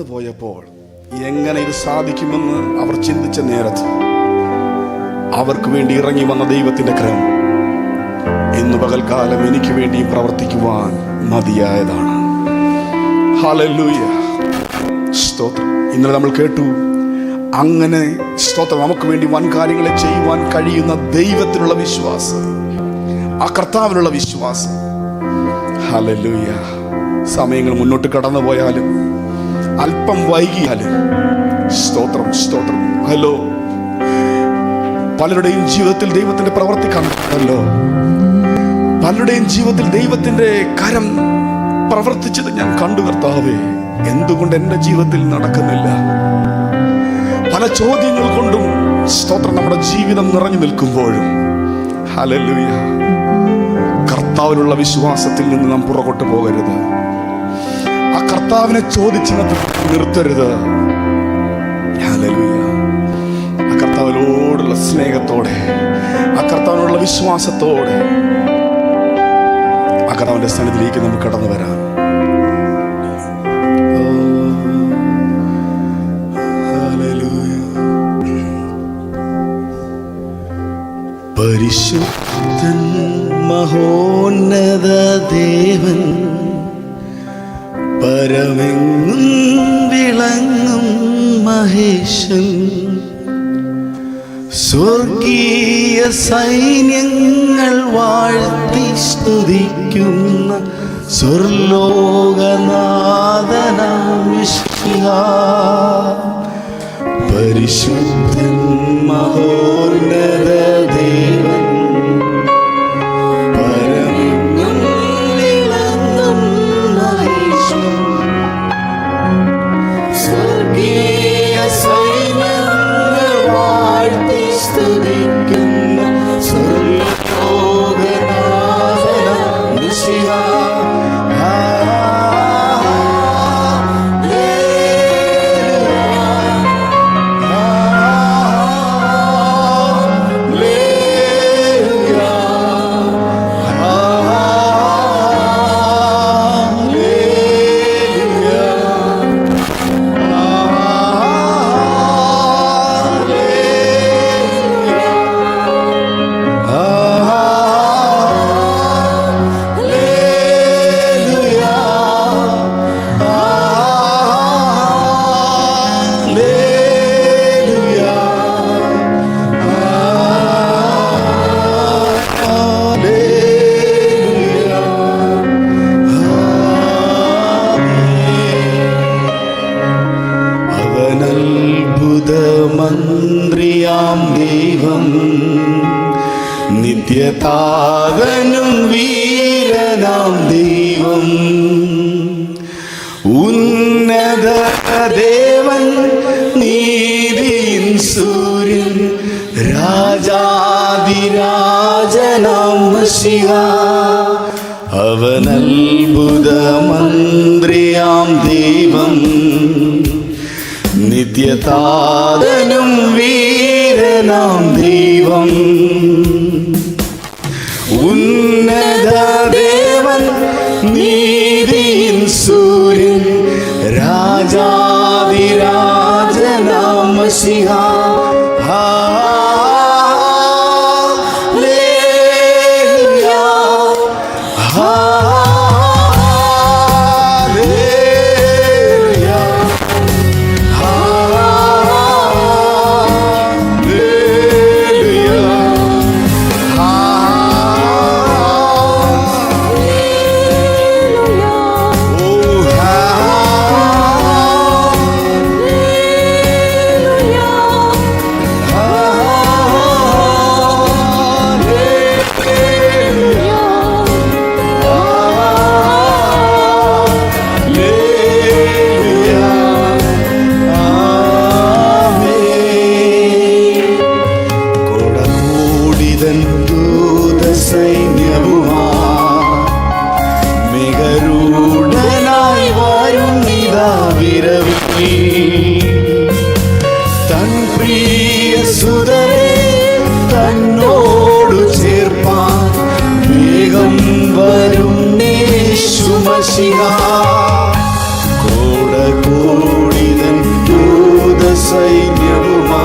പോയപ്പോൾ എങ്ങനെ ഇത് സാധിക്കുമെന്ന് അവർ ചിന്തിച്ച നേരത്ത് അവർക്ക് വേണ്ടി ഇറങ്ങി വന്ന ദൈവത്തിന്റെ കരം ഇന്ന് പകൽക്കാലം എനിക്ക് വേണ്ടി പ്രവർത്തിക്കുവാൻ മതിയായതാണ്. ഹല്ലേലൂയ, സ്തോത്രം. ഇന്നലെ നമ്മൾ കേട്ടു, അങ്ങനെ സ്തോത്രം, നമുക്ക് വേണ്ടി വൻ കാര്യങ്ങളെ ചെയ്യുവാൻ കഴിയുന്ന ദൈവത്തിനുള്ള വിശ്വാസം, ആ കർത്താവിനുള്ള വിശ്വാസം. ഹല്ലേലൂയ. സമയങ്ങൾ മുന്നോട്ട് കടന്നു പോയാലും അല്പം വൈകിയാലും സ്തോത്രം, സ്തോത്രം. ഹലോ, പലരുടെയും ജീവിതത്തിൽ ദൈവത്തിന്റെ പ്രവൃത്തി കണ്ടല്ലോ. പലരുടെയും ജീവിതത്തിൽ ദൈവത്തിന്റെ കരം പ്രവർത്തിച്ചത് ഞാൻ കണ്ടു. കർത്താവേ, എന്തുകൊണ്ട് എൻ്റെ ജീവിതത്തിൽ നടക്കുന്നില്ല? പല ചോദ്യങ്ങൾ കൊണ്ടും സ്തോത്രം നമ്മുടെ ജീവിതം നിറഞ്ഞു നിൽക്കുമ്പോഴും ഹല്ലേലൂയ, കർത്താവിനുള്ള വിശ്വാസത്തിൽ നിന്ന് നാം പുറകോട്ട് പോകരുത്. ആ കർത്താവിനെ ചോദിച്ച് നിർത്തരുത്. ഹല്ലേലൂയ. ആ കർത്താവിനോടുള്ള സ്നേഹത്തോടെ, ആ കർത്താവിനോടുള്ള വിശ്വാസത്തോടെ ആ കർത്താവിന്റെ സ്ഥാനത്തിലേക്ക് നമുക്ക് കടന്നു വരാം. പരിശുദ്ധൻ മഹോന്നത ദേവൻ, പരമെങ്ങും വിളങ്ങും മഹേശൻ, സ്വർഗീയ സൈന്യങ്ങൾ വാഴ്ത്തി സ്തുതിക്കുന്ന സ്വർലോകനാഥനാം മിശിഹാ. പരിശുദ്ധൻ മഹോന്നത ദേവൻ, പരമെങ്ങും വിളങ്ങും മഹേശൻ, സ്വർഗീയ സൈന്യങ്ങൾ വാഴ്ത്തി സ്തുതിക്കുന്ന സ്വർലോകനാഥനാം മിശിഹാ. മന്ത്രിയാം ദൈവം, നിത്യതാതനും വീരനാം ദൈവം, ഉന്നത ദേവൻ, നീതിയിൻ സൂര്യൻ, രാജാതിരാജനാം മിശിഹാ. അവൻ അത്ഭുത മന്ത്രിയാം ദൈവം, നിത്യതാതനും വീരനാം ദൈവം, ഉന്നത ദേവൻ, നീതിയിൻ സൂര്യൻ, രാജാതിരാജനാം മിശിഹാ. തൻ പ്രിയ സുതരെ തന്നോടു ചേർപ്പാൻ വേഗം വരും യേശു മശിഹാ. കോട കോടി സൈന്യവുമാ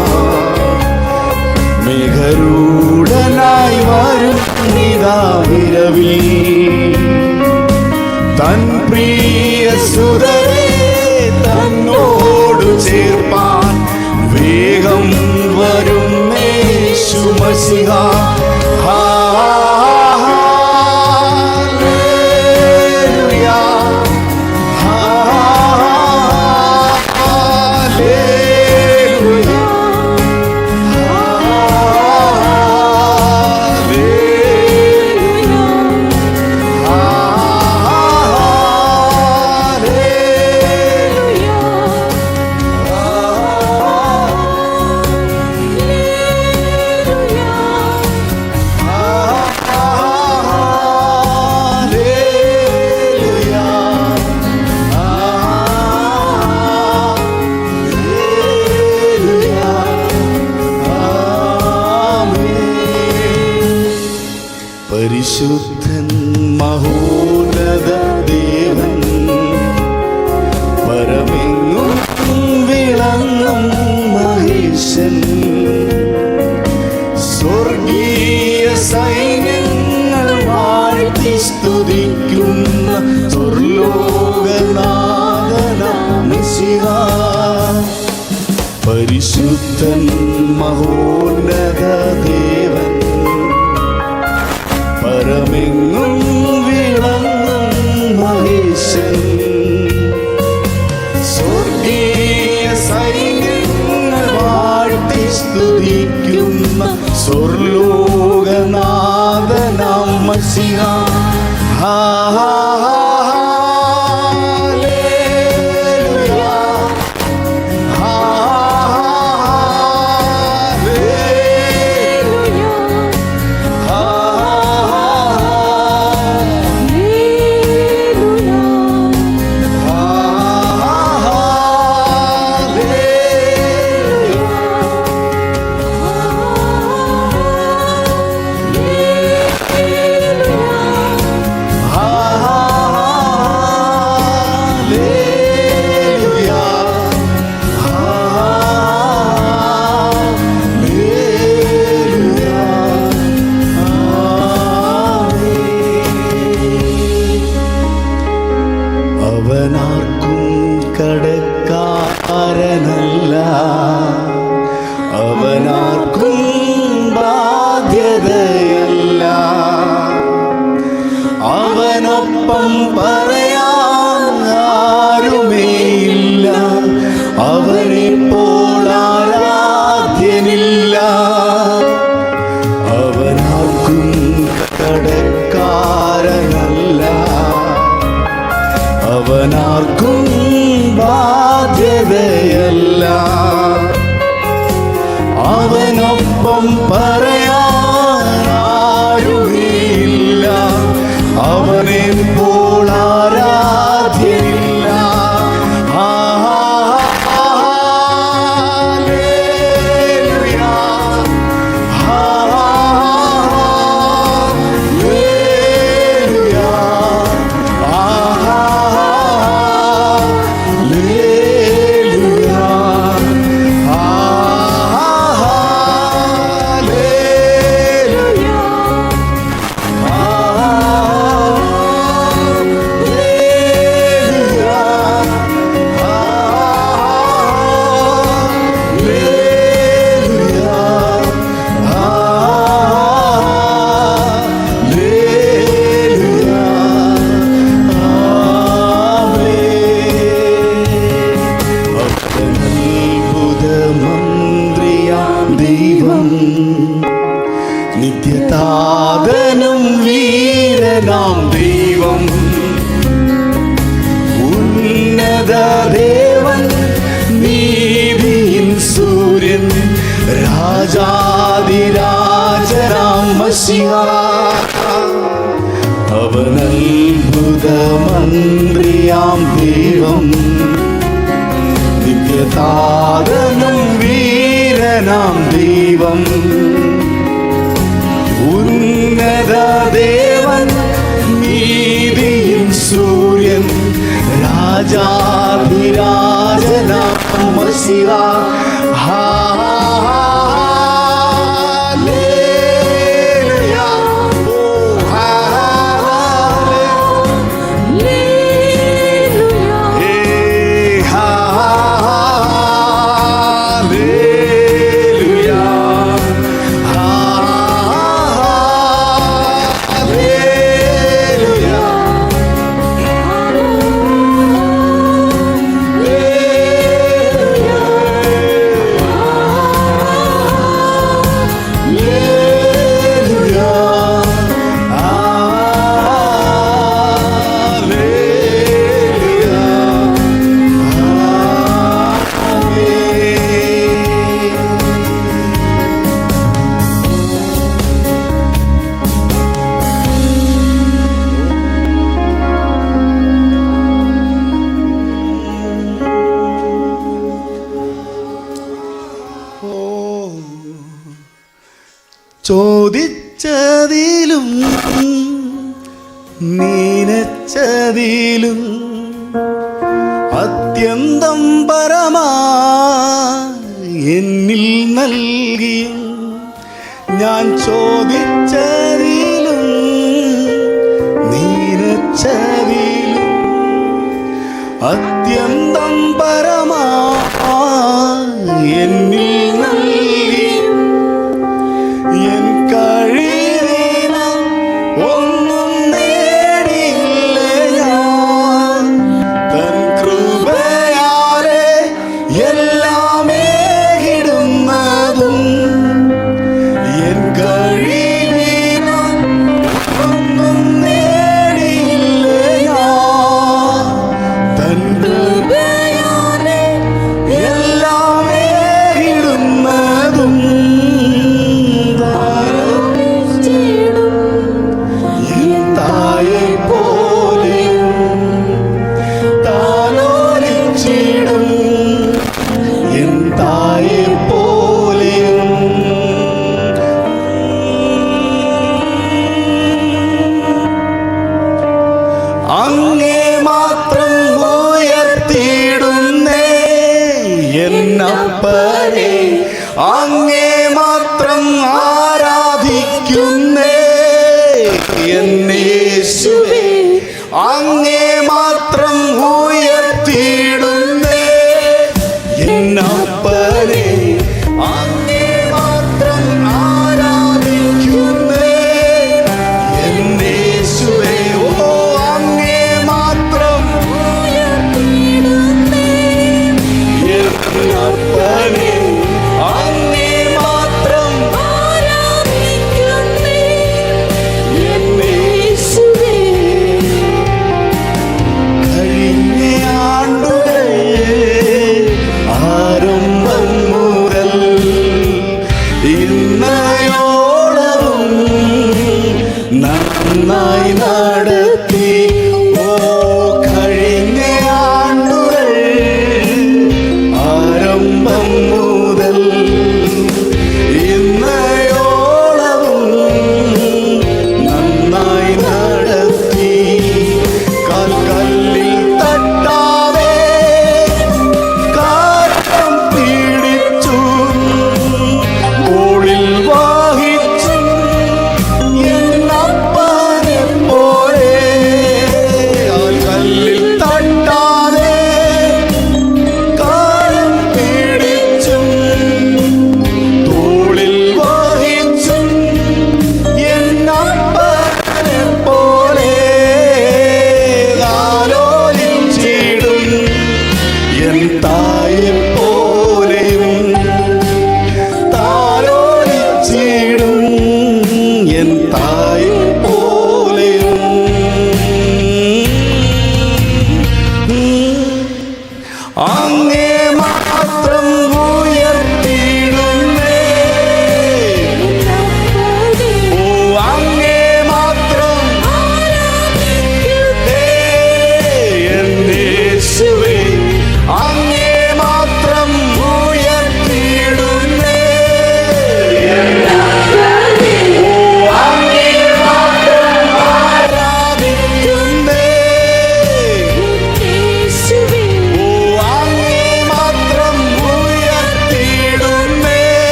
മേഘരൂഢനായി വരും നിതാവിരവിൽ തൻ പ്രിയ സുതരെ തന്നോടു ചേർപ്പാൻ വേഗം വരും യേശു മശിഹ. ഹല്ലേലൂയ, ഹല്ലേലൂയ, പരിശുദ്ധൻ മഹോന്നത ദേവൻ പരമെങ്ങും വിളങ്ങും മഹേശൻ സ്വർഗീയ സൈന്യങ്ങൾ വാഴ്ത്തി സ്തുതിക്കുന്ന സ്വർലോകനാഥനാം മിശിഹ. പരിശുദ്ധൻ മഹോന്നത ദേവൻ പരമെങ്ങും വിളങ്ങും മഹേശൻ സ്വർഗീയ സൈന്യങ്ങൾ വാഴ്ത്തി സ്തുതിക്കുന്ന സ്വർലോകനാഥനാം മശിഹ. അവനാർക്കും കടക്കാരനല്ല, അവനാർക്കും ബാധ്യതയല്ല. അവനൊപ്പം പറയാൻ ആരുമേയില്ല, അവനെപ്പോൾ ആരാധ്യനില്ല. അവനാർക്കും കടക്കാരനല്ല, അവനാർക്കും ബാധ്യതയല്ല. അവനൊപ്പം പറയാൻ ആരുമില്ല, അവനെപ്പോൾ ആരാധ്യനില്ല. ദൈവം നിത്യതാതനും വീരനാം ദൈവം ഉന്നത ദേവൻ നീതിയിൻ സൂര്യൻ രാജാതിരാജനാം മശിഹ. അവൻ അത്ഭുത മന്ത്രിയാം ദൈവം നിത്യതാതനും വീരനാം ദൈവം ഉന്നത ദേവൻ നീതിയിൻ സൂര്യൻ രാജാധിരാജനാം ശിവ. ഹല്ലേലൂയ. ഓ ചോദിച്ചതിലും നീനച്ചതിലും അത്യന്തം പരമാ എന്നിൽ നൽകിയും ഞാൻ ചോദിച്ചതിലും നീനച്ചതിലും അത്യന്തം പരമാ എന്നിൽ നൽകിയും എൻ കഴിവിനാൽ ഒന്നും നേടിയില്ല ഞാൻ. തൻ കൃപയാലെ എല്ലാം ഏകിടുന്നതും എൻ കഴിവിനാൽ ഒന്നും നേടിയില്ല ഞാൻ. തൻ കൃപയാലെ എല്ലാം ഏകിടുന്നതും അങ്ങേ മാത്രം ഉയർത്തിയിടുന്നേ എന്നപ്പനെ, അങ്ങേ മാത്രം ആരാധിക്കുന്നേ എന്നേശുവേ, അങ്ങേ മാത്രം ഉയർത്തിയിടുന്നേ എന്നപ്പനെ, അങ്ങേ മാത്രം ആരാധിക്കുന്നേ എന്നേശുവേ. ഓ അങ്ങേ മാത്രം എന്നപ്പനെ, അങ്ങേ മാത്രം എന്നേശുവേ.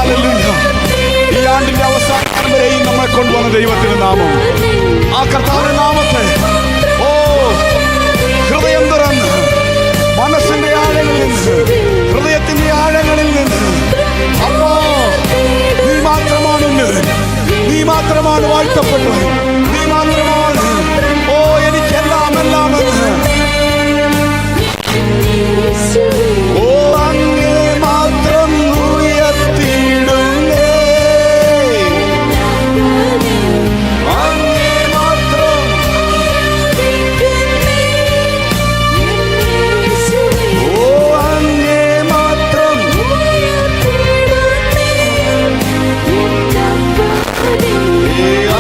ഹല്ലേലൂയ. ഈ ആണ്ടിന്റെ അവസാനം വരെയും നമ്മളെ കൊണ്ടുവന്ന ദൈവത്തിന്റെ നാമം, ആ കർത്താവിന്റെ നാമത്തെ ഓ ഹൃദയം തുറന്ന് മനസ്സിന്റെ ആഴങ്ങളിൽ നിന്ന്, ഹൃദയത്തിന്റെ ആഴങ്ങളിൽ നിന്ന് അപ്പോ നീ മാത്രമാണ് ഉന്നതൻ, നീ മാത്രമാണ് വാഴ്ത്തപ്പെട്ടത്, നീ മാത്രമാണ് ഓ എനിക്കെല്ലാം എല്ലാം എന്ന് ഓ അങ്ങേ മാത്രം ഉയർത്തിയിടുന്നേ, അങ്ങേ മാത്രം ഓ അങ്ങേ മാത്രം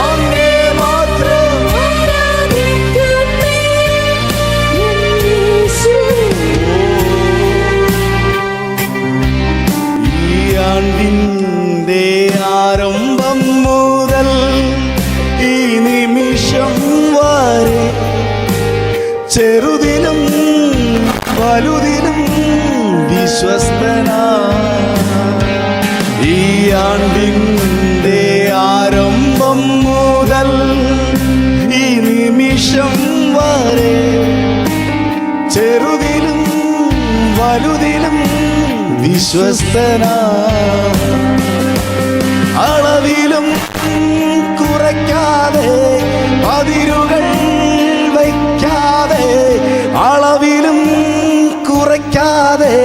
അങ്ങേ മാത്രം ഈ ആണ്ടിന്റെ ആരംഭം മുതൽ ഈ നിമിഷം വരെ ചെറുതിലും വലുതിലും വിശ്വസ്തനാ. ഈ ആണ്ടിന്റെ ആരംഭം മുതൽ ഈ നിമിഷം വരെ ചെറുതിലും വലുതിലും വിശ്വസ്തനാ. അളവിലും കുറയ്ക്കാതെ അതിരുകൾ വയ്ക്കാതെ, അളവിലും കുറയ്ക്കാതെ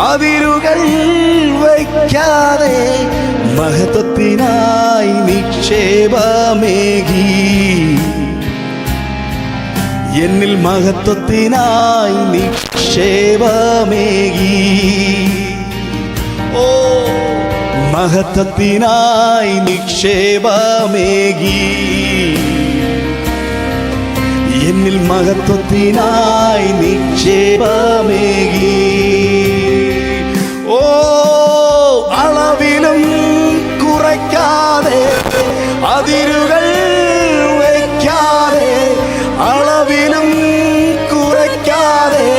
അതിരുകൾ വയ്ക്കാതെ മഹത്വത്തിനായി നിക്ഷേപമേകി എന്നിൽ മഹത്വത്തിനായി നിക്ഷേപമേകി. ഓ മഹത്വത്തിനായി നിക്ഷേപമേകി എന്നിൽ മഹത്വത്തിനായി നിക്ഷേപമേകി. ഓ അളവിലും കുറയ്ക്കാതെ അതിരുകൾ വയ്ക്കാതെ, അളവിലും കുറയ്ക്കാതെ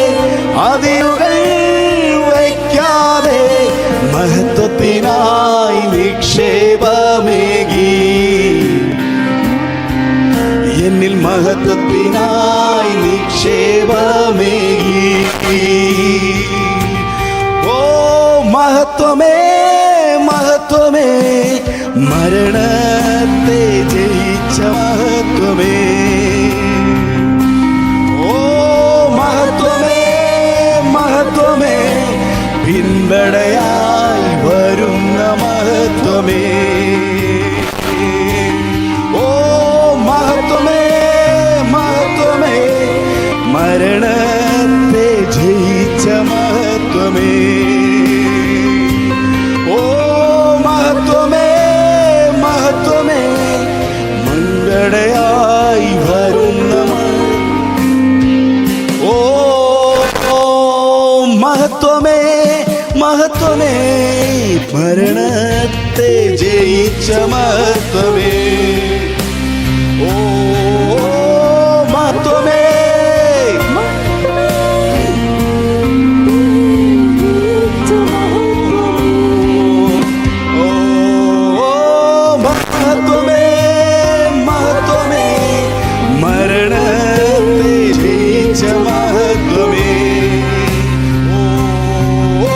അതിരുകൾ വയ്ക്കാതെ മഹത്വത്തിനായി നിക്ഷേപമേകി എന്നിൽ മഹത്വത്തിനായി നിക്ഷേപമേകി. ഓ മഹത്വമേ മഹത്വമേ മരണത്തെ ജയിച്ച മഹത്വമേ, ഓ മഹത്വമേ മഹത്വമേ പിൻപടയായി വരുന്ന മഹത്വമേ, ഓ മഹത്വമേ മഹത്വമേ മരണത്തെ ജയിച്ച മഹത്വമേ, ഓ മഹത്വമേ മഹത്വമേ മുൻപടയായി വരുന്ന ഓ മഹത്വമേ മഹത്വമേ മരണത്തെ ജയിച്ച മഹത്വമേ, ഓ മഹത്വമേ ഓ മഹത്വമേ മഹത്വമേ മരണത്തെ ജയിച്ച മഹത്വമേ, ഓ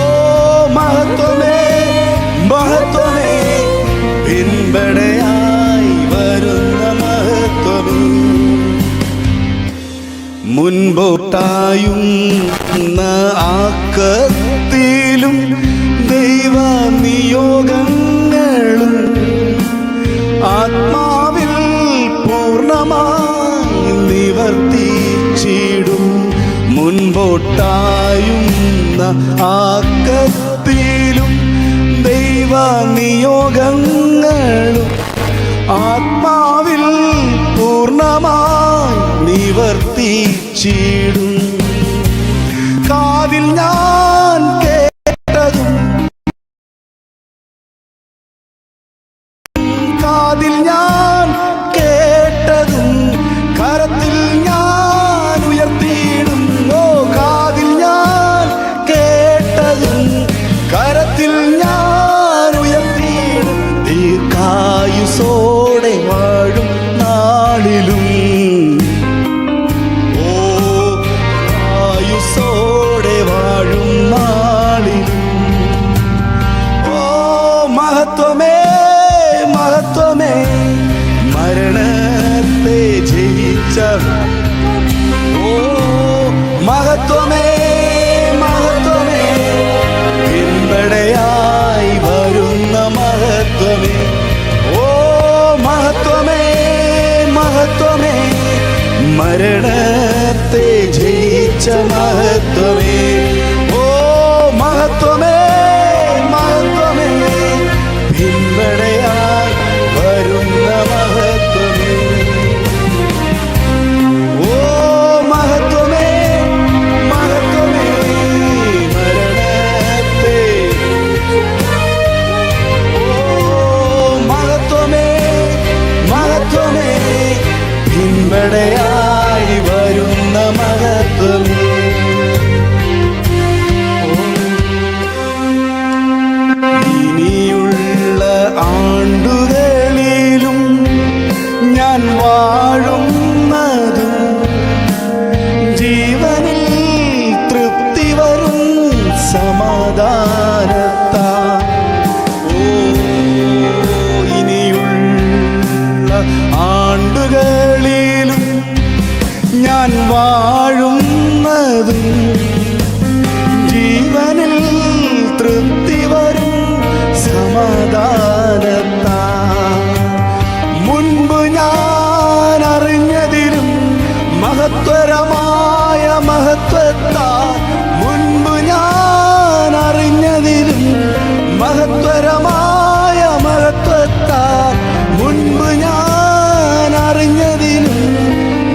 മഹത്വമേ മഹത്വമേ പിൻപടയായി വരുന്ന മഹത്വമേ. മുൻപോട്ടായും ആക്കത്തിലും ദൈവ നിയോഗങ്ങളും ആത്മാവിൽ പൂർണ്ണമായി നിവർത്തിച്ചിടും. മുൻപോട്ടായും ആക്കത്തിലും ദൈവ നിയോഗങ്ങളും ആത്മാവിൽ പൂർണ്ണമായി നിവർത്തിച്ചിടും. കാതിൽ ഞാൻ കേട്ടതും കാതിൽ ഞാൻ കേട്ടതും കരത്തിൽ ഞാൻ ഉയർത്തിയിടും. ഓ കാതിൽ ഞാൻ കേട്ടതും കരത്തിൽ ഞാൻ ഉയർത്തി ജയിച്ച ഓ മഹത്വമേ മഹത്വമേ പിൻപടയായി വരുന്ന മഹത്വമേ ഓ മഹത്വമേ മഹത്വമേ മരണത്തെ ജയിച്ച മഹത്വമേ ഓ മഹത്വമേ മഹത്വമേ പിൻപടയായി വരുന്ന മഹത്വമേ ഓ മഹത്വമേ മഹത്വമേ മരണത്തെ ഓ മഹത്വമേ മഹത്വമേ പിൻപടയായി വരുന്ന മഹത്വമേ ഇനിയുള്ള ആണ്ടുകളിലും ഞാൻ വാഴുന്നതും ജീവനിൽ തൃപ്തി വരും സമാധാനത്താ ഓ ഇനിയുള്ള ആണ്ടുകളിലും ഞാൻ വാഴുന്നതും ജീവനിൽ തൃപ്തി വരും സമാധാനത്താ മുൻപ് ഞാൻ അറിഞ്ഞതിലും മഹത്വരമായ മഹത്വത്താ മുൻപ് ഞാൻ അറിഞ്ഞതിലും മഹത്വരമായ മഹത്വത്താ മുൻപ് ഞാൻ അറിഞ്ഞതിലും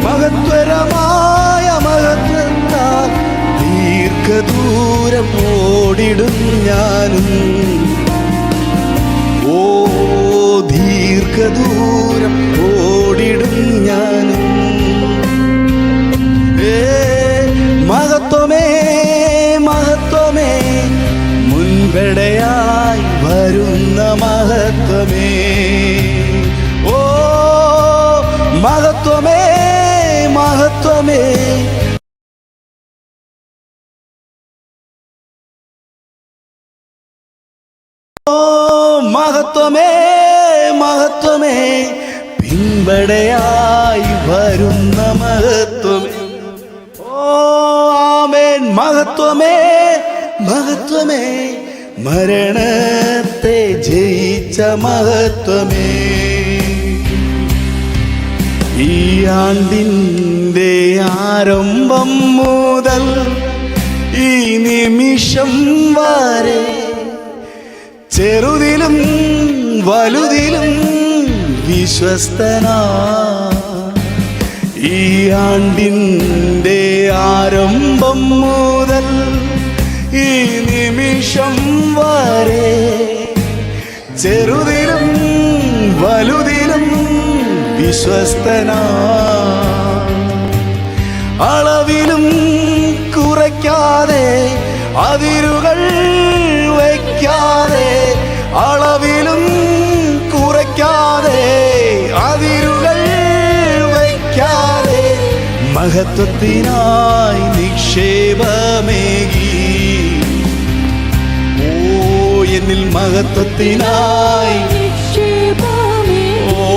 മഹത്വരമായ മഹത്വത്താ ദീർഘദൂരം ഓടിടും ഞാനും ഓ ദീർഘദൂരം ഓടിടും ഞാനും മഹത്വമേ മഹത്വമേ മുൻപടയായി വരുന്ന മഹത്വമേ ഓ മഹത്വമേ മഹത്വമേ മഹത്വമേ മഹത്വമേ പിൻപടയായി വരുന്ന മഹത്വമേ ഓ ആമേൻ മഹത്വമേ മഹത്വമേ മരണത്തെ ജയിച്ച മഹത്വമേ ഈ ആണ്ടിൻ്റെ ആരംഭം മുതൽ ഈ നിമിഷം വരെ ചെറുതിലും വലുതിലും വിശ്വസ്തനാ ഈ ആണ്ടിൻ്റെ ആരംഭം മുതൽ ഈ നിമിഷം വരെ ചെറുതിലും വലുതിലും വിശ്വസ്തനാ അളവിലും കുറയ്ക്കാതെ അതിരുകൾ വയ്ക്കാതെ അളവിലും കുറയ്ക്കാതെ അതിരുകൾ വയ്ക്കാതെ മഹത്വത്തിനായി നിക്ഷേപമേകി ഓ എന്നിൽ മഹത്വത്തിനായി ഓ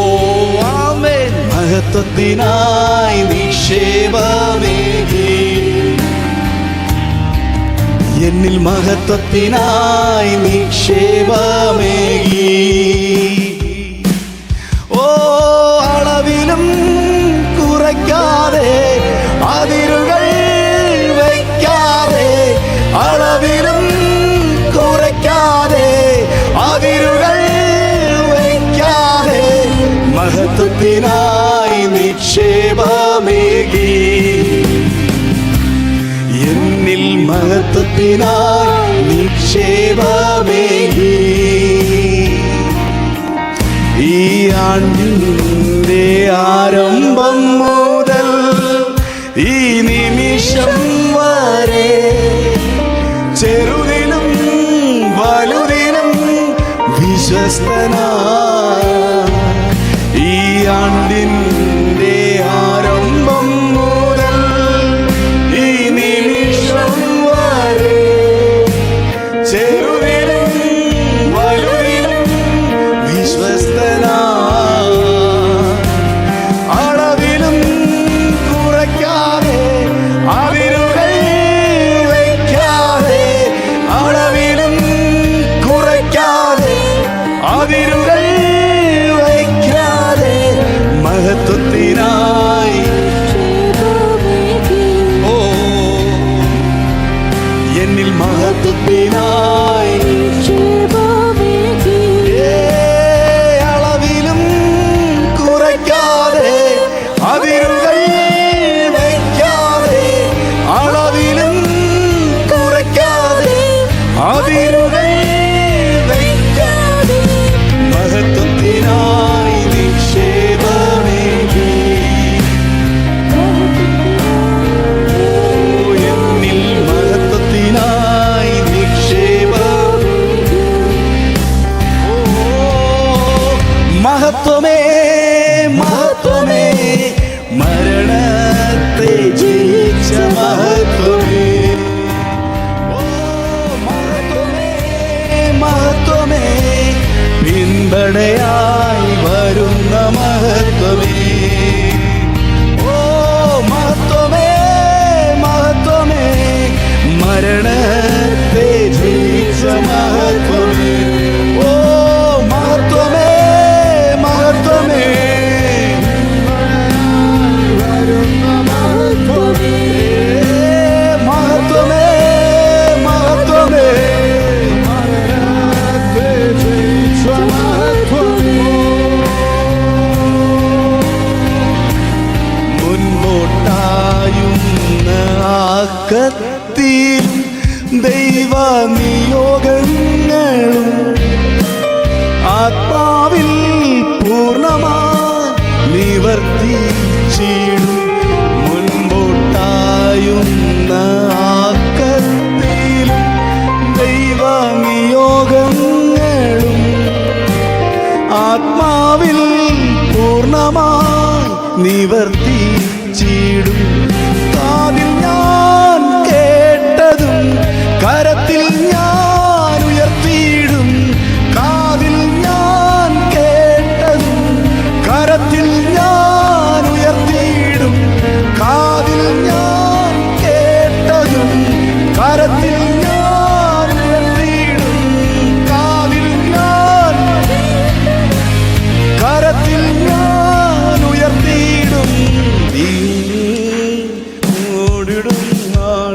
ആമേൻ മഹത്വത്തിനായി നിക്ഷേപമേകി എന്നിൽ മഹത്വത്തിനായി നിക്ഷേപമേകി ഓ അളവിലും കുറയ്ക്കാതെ അതിരുകൾ വയ്ക്കാതെ അളവിലും കുറയ്ക്കാതെ അതിരുകൾ വയ്ക്കാതെ മഹത്വത്തിനായി നിക്ഷേപമേകി എന്നിൽ മഹത്വത്തിനായി നിക്ഷേപമേകി ഈ ആണ്ടിൻ്റെ ആരംഭം മുതൽ ഈ നിമിഷം വരെ ചെറുതിലും വലുതിലും വിശ്വസ്തനാ ഈ ആണ്ടിൻ്റെ ആരംഭം മുതൽ ഈ നിമിഷം വരെ ചെറുതിലും വലുതിലും വിശ്വസ്തനാ അളവിലും പിൻപടയായി വരുന്ന മഹത്വമേ. ഓ മഹത്വമേ, മഹത്വമേ, മരണത്തെ ജയിച്ച മഹത്വമേ. ഓ മഹത്വമേ, മഹത്വമേ, വരുന്ന മഹത്വമേ. മഹത്വമേ, മഹത്വമേ, മരണത്തെ ജയിച്ച മഹത്വമേ. മുൻപോട്ടായുന്ന ആക്കത്തിൽ ദൈവ നിയോഗങ്ങളും ആത്മാവിൽ പൂർണ്ണമായി നിവർത്തിച്ചിടും. മുൻപോട്ടായുന്ന ആക്കത്തിലും ദൈവ നിയോഗങ്ങളും ആത്മാവിൽ പൂർണ്ണമായി നിവർത്തിച്ചിടും. കാതിൽ ഞാൻ കേട്ടതും കരത്തിൽ ഞാൻ ഉയർത്തിയിടും. കാതിൽ ഞാൻ കേട്ടതും കരത്തിൽ ഞാൻ ഉയർത്തിയിടും. കാതിൽ ഞാൻ കേട്ടതും കരത്തിൽ ഞാൻ ഉയർത്തിയിടും. കാതിൽ ഞാൻ കരത്തിൽ ഞാൻ ഉയർത്തിയിടും. നീ ഓടിടും നാൾ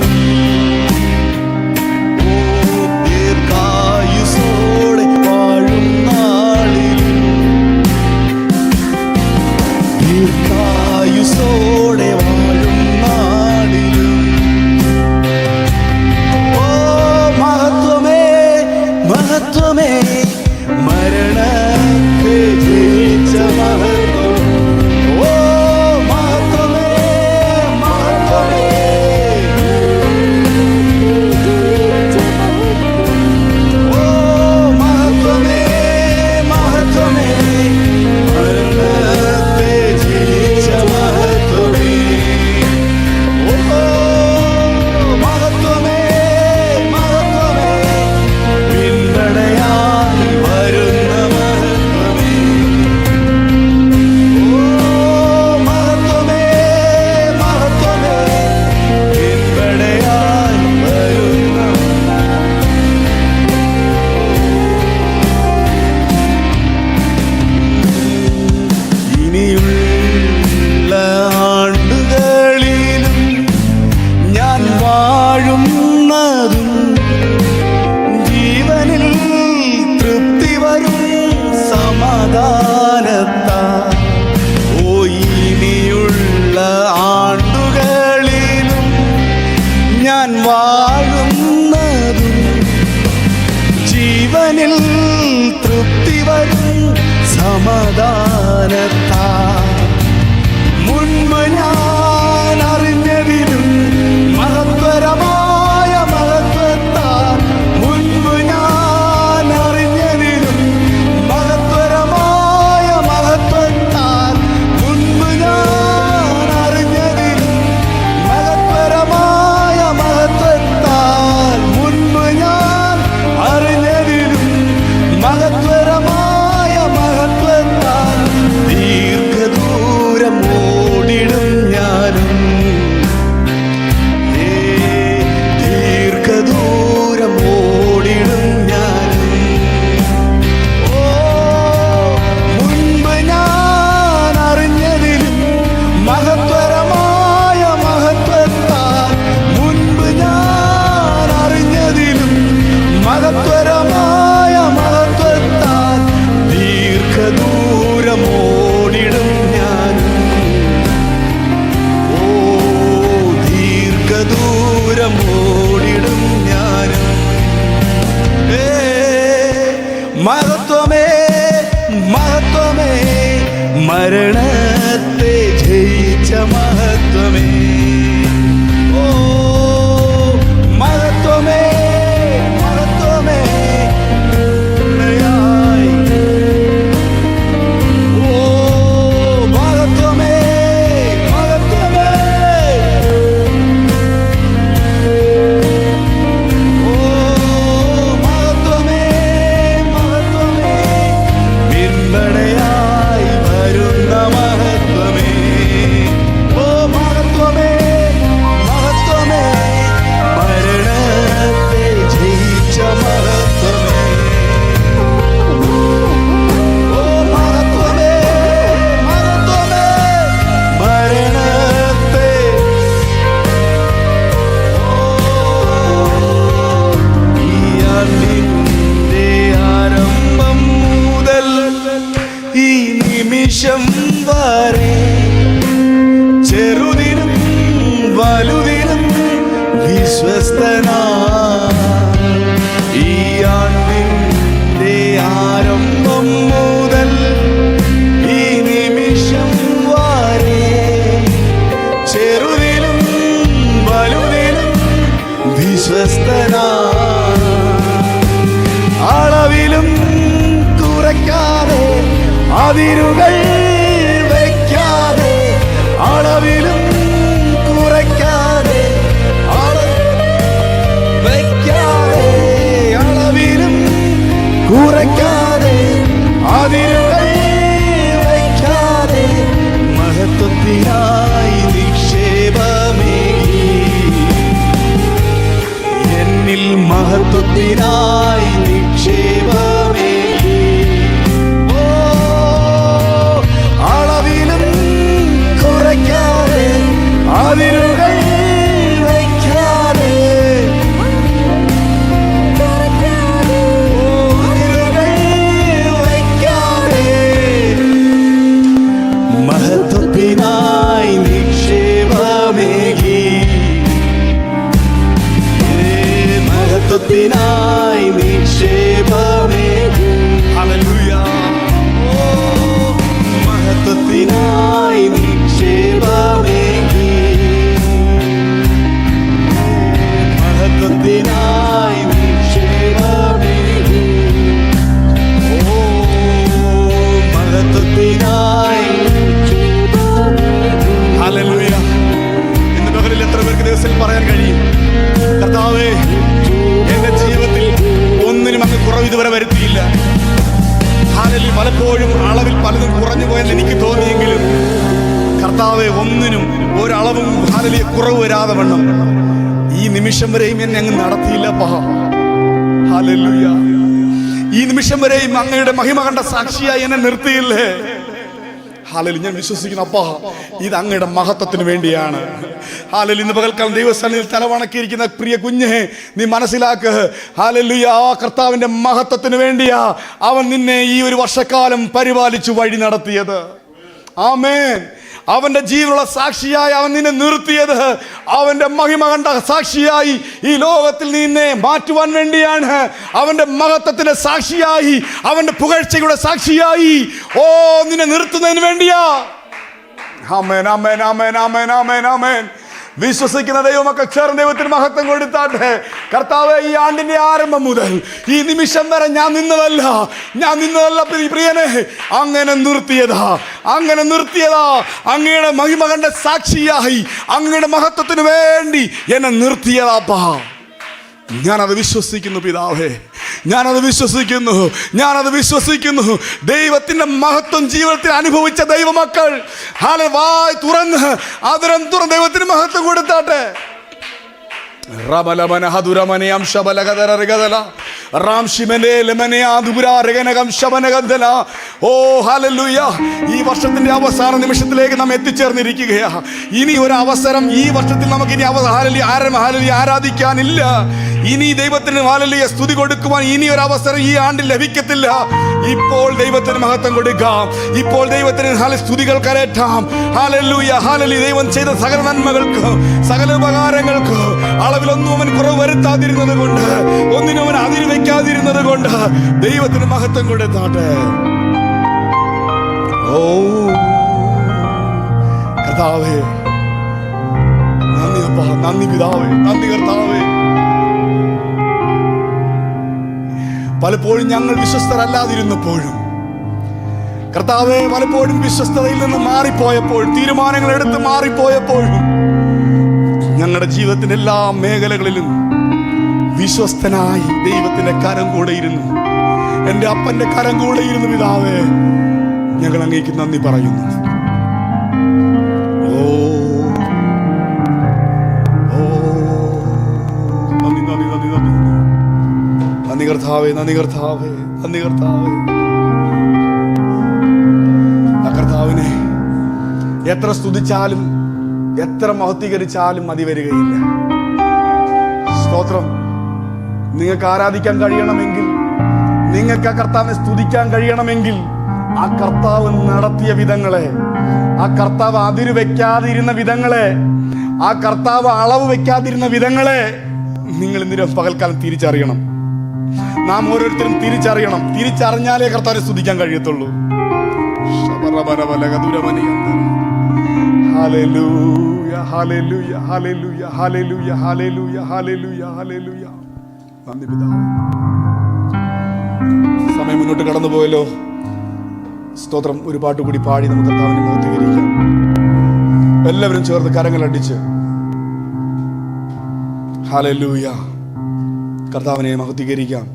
ദീർഘായുസ്സോടെ വാഴും നാളിലും, ദീർഘായുസ്സോടെ വാഴും നാളിലും. ഓ മഹത്വമേ, മഹത്വമേ, മരണത്തെ ജയിച്ച മഹത്വം. ഓ മഹത്വമേ, മഹത്വമേ, ഓ മഹത്വമേ, മഹത്വമേ, മരണത്തെ ജയിച്ച മഹത്വമേ. ഓ മഹത്വമേ, മഹത്വമേ, പിൻപടയായി വരുന്ന മഹത്വമേ. ഓ മഹത്വമേ, മഹത്വമേ, പിൻപടയായി വരുന്ന. ഇനിയുള്ള ആണ്ടുകളിലും ഞാൻ വാഴുന്നതും ജീവനിൽ തൃപ്തി വരും സമാധാനത്താ. ഓ ഇനിയുള്ള ആണ്ടുകളിലും ഞാൻ വാഴുന്നതും ജീവനിൽ തൃപ്തി വരും സമാധാനത്താ. മുൻപ് ഞാൻ അറിഞ്ഞതിലും മഹത്വരമായ മഹത്വത്താൽ, മുൻപ് ഞാൻ അറിഞ്ഞതിലും മഹത്വരമായ മഹത്വത്താൽ, മുൻപ് ഞാൻ അറിഞ്ഞതിലും മഹത്വരമായ മഹത്വത്താൽ, മുൻപ് ഞാൻ അറിഞ്ഞതിലും മഹത്വരമായ മഹത്വത്താൽ ദീർഘദൂരം ഓടിടും ഞാനും. ദീർഘദൂരം ഓടിടും ഞാനും. ഓ മുൻപ് ഞാൻ അറിഞ്ഞതിലും മഹത്വരമായ മഹത്വത്താൽ, മുൻപ് ഞാൻ അറിഞ്ഞതിലും മഹത്വരമായ മഹത്വത്താൽ ദീർഘദൂരം ഓടിടും ഞാനും. ഓ ദീർഘദൂരം ഓടിടും ഞാനും. മഹത്വമേ, മഹത്വമേ, മരണത്തെ ജയിച്ച മഹത്വമേ. ഓ മഹത്വമേ, മഹത്വമേ, ദയായി. ഓ മഹത്വമേ, മഹത്വമേ, ഓ മഹത്വമേ, മഹത്വമേ, വിശ്വസ്തനാ ഈ ആണ്ടിന്റെ ആരംഭം മുതൽ ഈ നിമിഷം വരെ ചെറുതിലും വലുതിലും വിശ്വസ്തനാ അളവിലും കുറയ്ക്കാതെ അതിരുകൾ വയ്ക്കാതെ അളവിലും കുറയ്ക്കാതെ വയ്ക്കാതെ അളവിലും കുറയ്ക്കാതെ അതിരുകൾ വയ്ക്കാതെ മഹത്വത്തിനായി നിക്ഷേപമേകി എന്നിൽ മഹത്വത്തിനായി നിക്ഷേപമേകി അളവിലും കുറയ്ക്കാതെ അതിരുകൾ വയ്ക്കാതെ അതിരുകൾ വയ്ക്കാതെ മഹത്വത്തിനായി നിക്ഷേപമേകി മഹത്വത്തിനായി നിക്ഷേപമേകി ഹല്ലേലൂയ മഹത്വത്തിനായി നിക്ഷേപമേകി മഹത്വത്തിനായി നിക്ഷേപമേകി മഹത്വത്തിനായി ഹല്ലേലൂയ. ഇന്ന് പകലിൽ എത്ര പേർക്ക് ദിവസത്തിൽ പറയാൻ കഴിയും, കർത്താവേ എന്റെ ജീവിതത്തിൽ ഒന്നിനും അങ്ങ് കുറവ് ഇതുവരെ വരുത്തിയില്ല. ഹല്ലേലൂയ. പലപ്പോഴും അളവിൽ പലതും കുറഞ്ഞു പോയെന്ന് എനിക്ക് തോന്നിയെങ്കിലും കർത്താവെ ഒന്നിനും ഒരളവും ഹല്ലേലൂയ കുറവ് വരാതെ വണ്ണം ഈ നിമിഷം വരെയും എന്നെ അങ്ങ് നടത്തിയില്ലപ്പാ. ഹല്ലേലൂയ. ഈ നിമിഷം വരെയും അങ്ങയുടെ മഹിമ കണ്ട സാക്ഷിയായി എന്നെ നിർത്തിയില്ലേ. ഹല്ലേലൂയ. ഞാൻ വിശ്വസിക്കുന്നു അപ്പാ, ഇത് അങ്ങയുടെ മഹത്വത്തിന് വേണ്ടിയാണ്. ഹല്ലേലൂയ. ഇന്ന് പകൽക്കാലം ദൈവസന്നിധിയിൽ തലവണക്കിയിരിക്കുന്ന പ്രിയ കുഞ്ഞെ, നീ മനസ്സിലാക്ക്, ഹല്ലേലൂയ, ആ കർത്താവിന്റെ മഹത്വത്തിന് വേണ്ടിയാ അവൻ നിന്നെ ഈ ഒരു വർഷക്കാലം പരിപാലിച്ചു വഴി നടത്തിയത്. ആമേൻ. അവന്റെ ജീവനുള്ള സാക്ഷിയായി അവൻ നിന്നെ നിർത്തിയത് അവന്റെ മഹിമ കണ്ട സാക്ഷിയായി ഈ ലോകത്തിൽ നിന്നെ മാറ്റുവാൻ വേണ്ടിയാണ്. അവന്റെ മഹത്വത്തിന്റെ സാക്ഷിയായി, അവന്റെ പുകഴ്ചയുടെ സാക്ഷിയായി നിന്നെ നിർത്തുന്നതിന് വേണ്ടിയാ. ആമേൻ, ആമേൻ, ആമേൻ, ആമേൻ, ആമേൻ, ആമേൻ. വിശ്വസിക്കുന്ന ദൈവമൊക്കെ ചേർന്ന് ദൈവത്തിന് മഹത്വം കൊടുത്താട്ടെ. കർത്താവേ, ഈ ആണ്ടിന്റെ ആരംഭം മുതൽ ഈ നിമിഷം വരെ ഞാൻ നിന്നതല്ല പ്രിയനെ, അങ്ങനെ നിർത്തിയതാ അങ്ങയുടെ മഹിമ കണ്ട സാക്ഷിയായി അങ്ങയുടെ മഹത്വത്തിന് വേണ്ടി എന്നെ നിർത്തിയതാപ്പാ. ഞാനത് വിശ്വസിക്കുന്നു പിതാവേ, ഞാനത് വിശ്വസിക്കുന്നു. ദൈവത്തിന്റെ മഹത്വം ജീവിതത്തിൽ അനുഭവിച്ച ദൈവമക്കൾ വായ് തുറന്ന് ആദരം തുറന്ന് ദൈവത്തിന് മഹത്വം കൊടുത്താട്ടെ. ഈ വർഷത്തിന്റെ അവസാന നിമിഷത്തിലേക്ക് നാം എത്തിച്ചേർന്നിരിക്കുകയാ. ഇനി ഒരു അവസരം ഈ വർഷത്തിൽ നമുക്ക് ഇനി ആരാധിക്കാനില്ല. ഇനി ദൈവത്തിന് ഹല്ലേലൂയ സ്തുതി കൊടുക്കുവാൻ ഇനി ഒരു അവസരം ഈ ആണ്ടിൽ ലഭിക്കത്തില്ല. ഇപ്പോൾ ദൈവത്തിന് മഹത്വം കൊടുക്കാം, ഇപ്പോൾ ദൈവത്തിന് സ്തുതികൾ കരേറ്റാം. Hallelujah, hallelujah. ദൈവം ചെയ്ത സകല നന്മകൾക്ക്, സകല ഉപകാരങ്ങൾക്ക് അളവിലൊന്നും അവൻ കുറവ് വരുത്താതിരുന്നത് കൊണ്ട്, ഒന്നിനും അവൻ അതിര് വയ്ക്കാതിരുന്നത് കൊണ്ട് ദൈവത്തിന് മഹത്വം കൊടുത്താട്ടെ. ഓ കർത്താവേ, നന്ദി അപ്പാ, നന്ദി പിതാവേ, നന്ദി കർത്താവേ. പലപ്പോഴും ഞങ്ങൾ വിശ്വസ്തരല്ലാതിരുന്നപ്പോഴും കർത്താവേ, പലപ്പോഴും വിശ്വസ്തതയിൽ നിന്ന് മാറിപ്പോയപ്പോൾ, തീരുമാനങ്ങൾ എടുത്ത് മാറിപ്പോയപ്പോഴും ഞങ്ങളുടെ ജീവിതത്തിന്റെ എല്ലാ മേഖലകളിലും വിശ്വസ്തനായി ദൈവത്തിന്റെ കരം കൂടെ ഇരുന്നു, എൻ്റെ അപ്പന്റെ കരം കൂടെ ഇരുന്നു. പിതാവേ, ഞങ്ങൾ അങ്ങേക്ക് നന്ദി പറയുന്നു. നന്ദി കർത്താവേ, നന്ദി കർത്താവേ, നന്ദി കർത്താവേ. ആ കർത്താവിനെ എത്ര സ്തുതിച്ചാലും എത്ര മഹത്വീകരിച്ചാലും മതി വരികയില്ല. സ്തോത്രം. നിങ്ങൾക്ക് ആരാധിക്കാൻ കഴിയണമെങ്കിൽ, നിങ്ങൾക്ക് ആ കർത്താവിനെ സ്തുതിക്കാൻ കഴിയണമെങ്കിൽ, ആ കർത്താവ് നടത്തിയ വിധങ്ങളെ, ആ കർത്താവ് അതിര് വെക്കാതിരുന്ന വിധങ്ങളെ, ആ കർത്താവ് അളവ് വെക്കാതിരുന്ന വിധങ്ങളെ നിങ്ങൾ ഇന്ന് പകൽക്കാലം തിരിച്ചറിയണം. നാം ഓരോരുത്തരും തിരിച്ചറിയണം. തിരിച്ചറിഞ്ഞാലേ കർത്താവിനെ സ്തുതിക്കാൻ കഴിയത്തുള്ളൂ. Hallelujah, hallelujah, hallelujah, hallelujah, hallelujah, hallelujah, hallelujah. നന്ദി പിതാവേ. സമയം മുന്നോട്ട് കടന്നു പോയല്ലോ. സ്തോത്രം. ഒരു പാട്ട് കൂടി പാടി നമുക്ക് കർത്താവിനെ മഹത്വീകരിക്കാം. എല്ലാവരും ചേർന്ന് കരങ്ങളടിച്ച് ഹല്ലേലൂയ, കർത്താവിനെ മഹത്വീകരിക്കാം.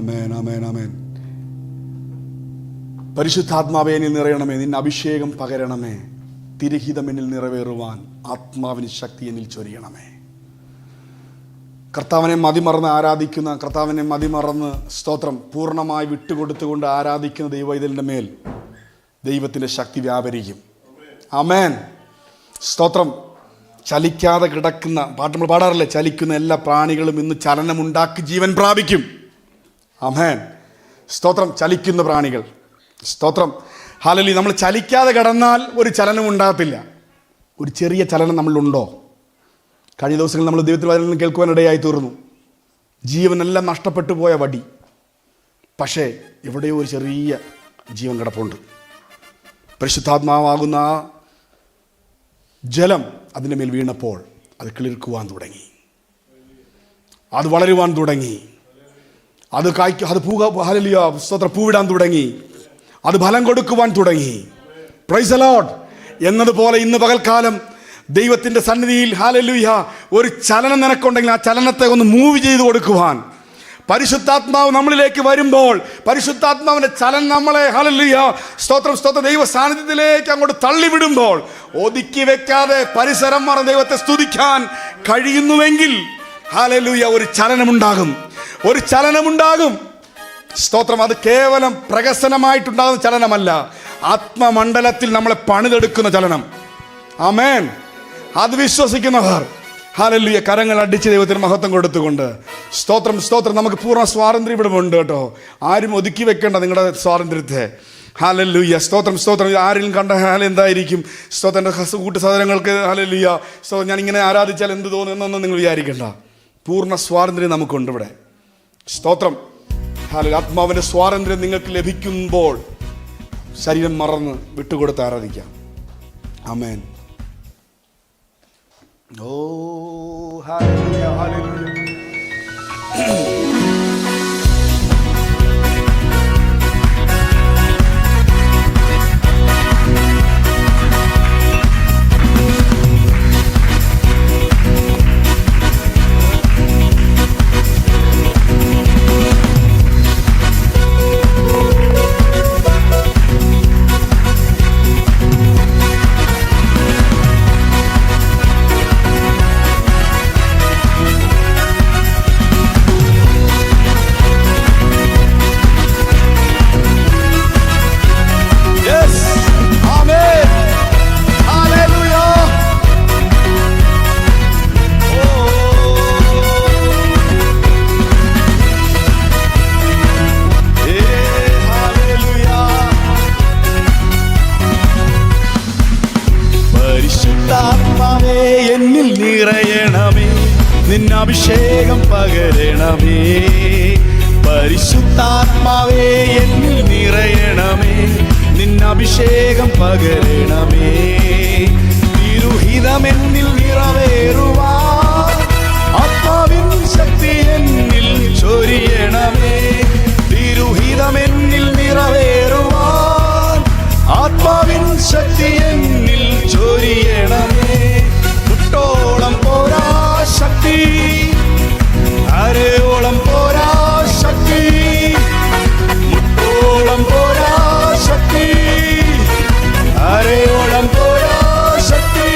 ആമേൻ, ആമേൻ, ആമേൻ. പരിശുദ്ധാത്മാവേ നീ നിറയണമേ, നിന്റെ അഭിഷേകം പകരണമേ, തിരഹിതം എന്നിൽ നിറവേറുവാൻ ആത്മാവിന് ശക്തി എന്നിൽ ചൊരിയണമേ. കർത്താവിനെ മതിമറന്ന് ആരാധിക്കുന്ന, കർത്താവിനെ മതിമറന്ന് സ്തോത്രം പൂർണ്ണമായി വിട്ടുകൊടുത്തുകൊണ്ട് ആരാധിക്കുന്ന ദൈവവൈതലിൻ്റെ മേൽ ദൈവത്തിൻ്റെ ശക്തി വ്യാപരിക്കും. ആമേൻ. സ്തോത്രം. ചലിക്കാതെ കിടക്കുന്ന പാട്ട് നമ്മൾ പാടാറില്ലേ, ചലിക്കുന്ന എല്ലാ പ്രാണികളും ഇന്ന് ചലനമുണ്ടാക്കി ജീവൻ പ്രാപിക്കും. ആമേൻ. സ്തോത്രം. ചലിക്കുന്ന പ്രാണികൾ. സ്തോത്രം. ഹല്ലേലൂയ. നമ്മൾ ചലിക്കാതെ കിടന്നാൽ ഒരു ചലനം ഉണ്ടാകത്തില്ല. ഒരു ചെറിയ ചലനം നമ്മളിലുണ്ടോ? കഴിഞ്ഞ ദിവസങ്ങളിൽ നമ്മൾ ദൈവത്തിൽ വചനം കേൾക്കുവാനിടയായി തീർന്നു. ജീവനെല്ലാം നഷ്ടപ്പെട്ടു പോയ വടി, പക്ഷേ എവിടെയോ ഒരു ചെറിയ ജീവൻ കിടപ്പുണ്ട്. പരിശുദ്ധാത്മാവാകുന്ന ആ ജലം അതിൻ്റെ മേൽ വീണപ്പോൾ അത് കിളിർക്കുവാൻ തുടങ്ങി, അത് വളരുവാൻ തുടങ്ങി, അത് ഹല്ലേലൂയ സ്തോത്ര പൂവിടാൻ തുടങ്ങി, അത് ഫലം കൊടുക്കുവാൻ തുടങ്ങി. Praise the Lord. എന്നതുപോലെ ഇന്ന് പകൽക്കാലം ദൈവത്തിൻ്റെ സന്നിധിയിൽ ഹല്ലേലൂയ ഒരു ചലനം നിനക്കുണ്ടെങ്കിൽ ആ ചലനത്തെ ഒന്ന് മൂവ് ചെയ്ത് കൊടുക്കുവാൻ പരിശുദ്ധാത്മാവ് നമ്മളിലേക്ക് വരുമ്പോൾ, പരിശുദ്ധാത്മാവിൻ്റെ ചലനം നമ്മളെ ഹല്ലേലൂയ സ്തോത്രം സ്തോത്രം ദൈവ സാന്നിധ്യത്തിലേക്ക് അങ്ങോട്ട് തള്ളിവിടുമ്പോൾ ഒതുക്കി വെക്കാതെ പരിസരം മറന്ന് ദൈവത്തെ സ്തുതിക്കാൻ കഴിയുന്നുവെങ്കിൽ ഹല്ലേലൂയ ഒരു ചലനമുണ്ടാകും, ഒരു ചലനമുണ്ടാകും. സ്തോത്രം. അത് കേവലം പ്രകസനമായിട്ടുണ്ടാകുന്ന ചലനമല്ല, ആത്മമണ്ഡലത്തിൽ നമ്മളെ പണിതെടുക്കുന്ന ചലനം. ആമേൻ. അത് വിശ്വസിക്കുന്നവർ ഹല്ലേലൂയ കരങ്ങൾ അടിച്ച് ദൈവത്തിന് മഹത്വം കൊടുത്തുകൊണ്ട് സ്തോത്രം സ്തോത്രം. നമുക്ക് പൂർണ്ണ സ്വാതന്ത്ര്യം ഇവിടെ ഉണ്ട് കേട്ടോ. ആരും ഒതുക്കി വെക്കേണ്ട നിങ്ങളുടെ സ്വാതന്ത്ര്യത്തെ. ഹല്ലേലൂയ സ്തോത്രം സ്തോത്രം. ആരെങ്കിലും കണ്ട എന്തായിരിക്കും സ്തോത്രം, എൻ്റെ കൂട്ടു സഹോദരങ്ങൾക്ക് ഹല്ലേലൂയ സ്തോത്രം ഞാനിങ്ങനെ ആരാധിച്ചാൽ എന്ത് തോന്നും എന്നൊന്നും നിങ്ങൾ വിചാരിക്കേണ്ട. പൂർണ്ണ സ്വാതന്ത്ര്യം നമുക്കുണ്ട് ഇവിടെ. സ്തോത്രം. ഹല്ലേലൂയ. ആത്മാവിൻ്റെ സ്വാതന്ത്ര്യം നിങ്ങൾക്ക് ലഭിക്കുമ്പോൾ ശരീരം മറന്ന് വിട്ടുകൊടുത്ത് ആരാധിക്കാം. ആമേൻ. ഓ ഹല്ലേലൂയ, ഹല്ലേലൂയ. എന്നിൽ നിറയണമേ, നിന്നഭിഷേകം പകരണമേ. പരിശുദ്ധാത്മാവേ എന്നിൽ നിറയണമേ, നിന്നഭിഷേകം പകരണമേ. തിരുഹിതമെന്നിൽ നിറവേറുവാൻ ആത്മാവിൻ ശക്തി എന്നിൽ ചൊരിയണമേ. തിരുഹിതമെന്നിൽ നിറവേറുവാൻ ആത്മാവിൻ ശക്തി എന്നിൽ ചൊരിയണമേ. മുട്ടോളം പോരാ ശക്തി, അരയോളം പോരാ ശക്തി, മുട്ടോളം പോരാ ശക്തി, അരയോളം പോരാ ശക്തി.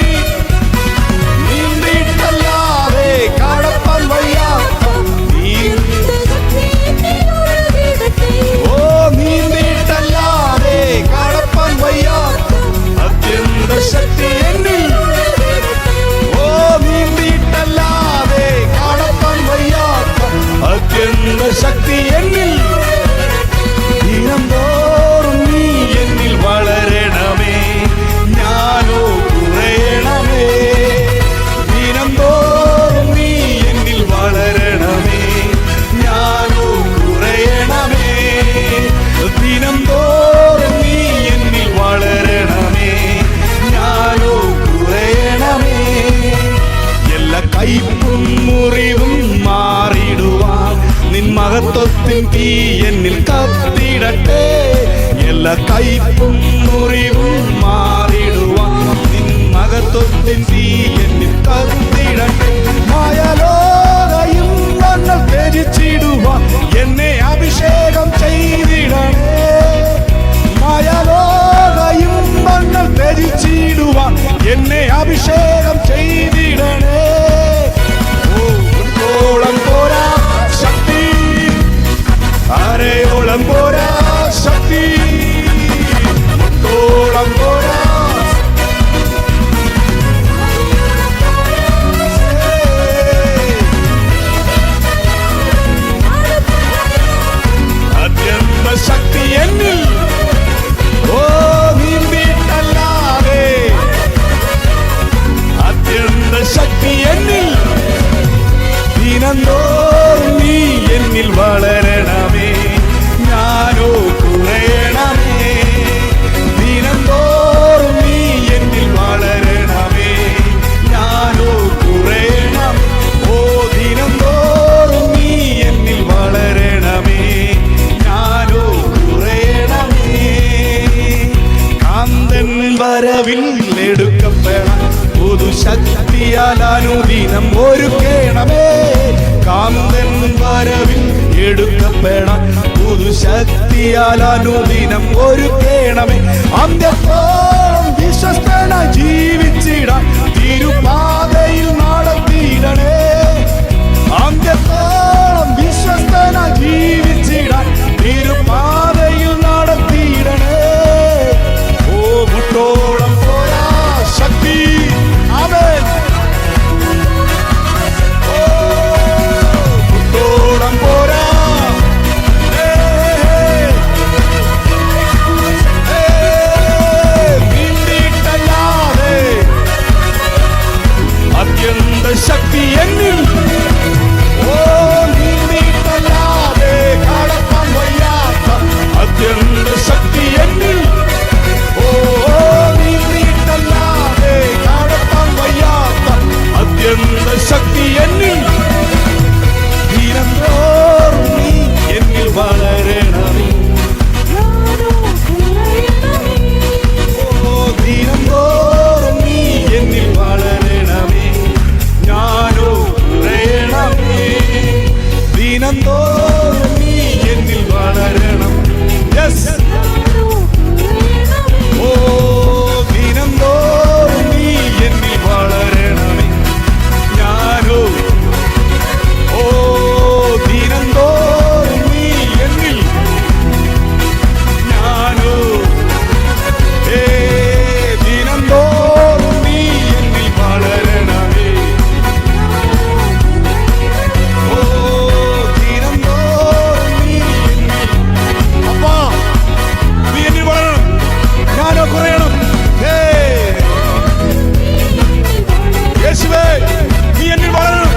മഹത്വത്തിൻ തീ എന്നിൽ കത്തിടട്ടെ. എല്ലാ കയ്പും മുറിവും മാറിടുവാൻ നിൻ മഹത്വത്തിൻ തീ എന്നിൽ കത്തിടട്ടെ. മായലോകയും ഞങ്ങൾ ത്യജിച്ചിടുവാൻ എന്നെ അഭിഷേകം ചെയ്തിടണേ. മായലോകയും ഞങ്ങൾ ത്യജിച്ചിടുവാൻ എന്നെ അഭിഷേകം ചെയ്തിടണേ. ഓളം പോരാ ശക്തി, അരയോളം പോരാ ശക്തി, ഓളം പോരാ. അത്യന്ത ശക്തി എന്നിൽ നീന്തിയിട്ടല്ലാതെ, അത്യന്ത ശക്തി എന്നിൽ ദിനംതോറും നീ എന്നിൽ വളരണമേ. ഞാനോ കുറയണമേ. ദിനംതോറും നീ എന്നിൽ വളരണമേ. ഞാനോ കുറയണം. ഓ ദിനംതോറും നീ എന്നിൽ വളരണമേ. ഞാനോ കുറയണമേ. കാന്തൻ വരവിൽ എടുക്കപ്പെടാൻ പുതുശക്തിയാൽ അനുദിനം ഒരുക്കേണമേ. കാന്തൻ വരവിൽ എടുക്കപ്പെടാൻ പുതുശക്തിയാൽ അനുദിനം ഒരുക്കേണമേ. അന്ത്യത്തോളം വിശ്വസ്തനായി ജീവിച്ചിടാൻ തിരുപാതയിൽ നടത്തിയിടണേ. അന്ത്യത്തോളം വിശ്വസ്തനായി ജീവിച്ചിടാൻ തിരുപാതയിൽ നടത്തിയിടണേ. ഓ മുട്ടോളം പോരാ ശക്തി. ആമേൻ. ഓ മുട്ടോളം പോരാ. നീണ്ടിയിട്ടല്ലാതെ അത്യന്ത ശക്തി എന്നിൽ. ഓ നീണ്ടിയിട്ടല്ലാതെ കടക്കാൻ വയ്യാത്ത അത്യന്ത ശക്തി എന്നിൽ. ഓ നീണ്ടിയിട്ടല്ലാതെ കടക്കാൻ വയ്യാത്ത അത്യന്ത ശക്തി എന്നിൽ. ദിനംതോറും നീ എന്നിൽ വളരണമേ. ഓ ദിനംതോറും നീ എന്നിൽ വളരണമേ. ഞാനോ കുറയണമേ. ദിനംതോറും നീ എന്നിൽ വളരണം. യെസ്. ഓ ദിനംതോറും നീ എന്നിൽ വളരണമേ. ഞാനോ ഓ ദിനംതോറും നീ എന്നിൽ. ഞാനോ ദിനംതോറും നീ എന്നിൽ വളരണമേ. ഓ ദിനംതോറും നീ എന്നിൽ. അപ്പാ നീ എന്നിൽ വളരണം. ഞാനോ കുറയണം. യേശുവേ നീ എന്നിൽ വളരണം.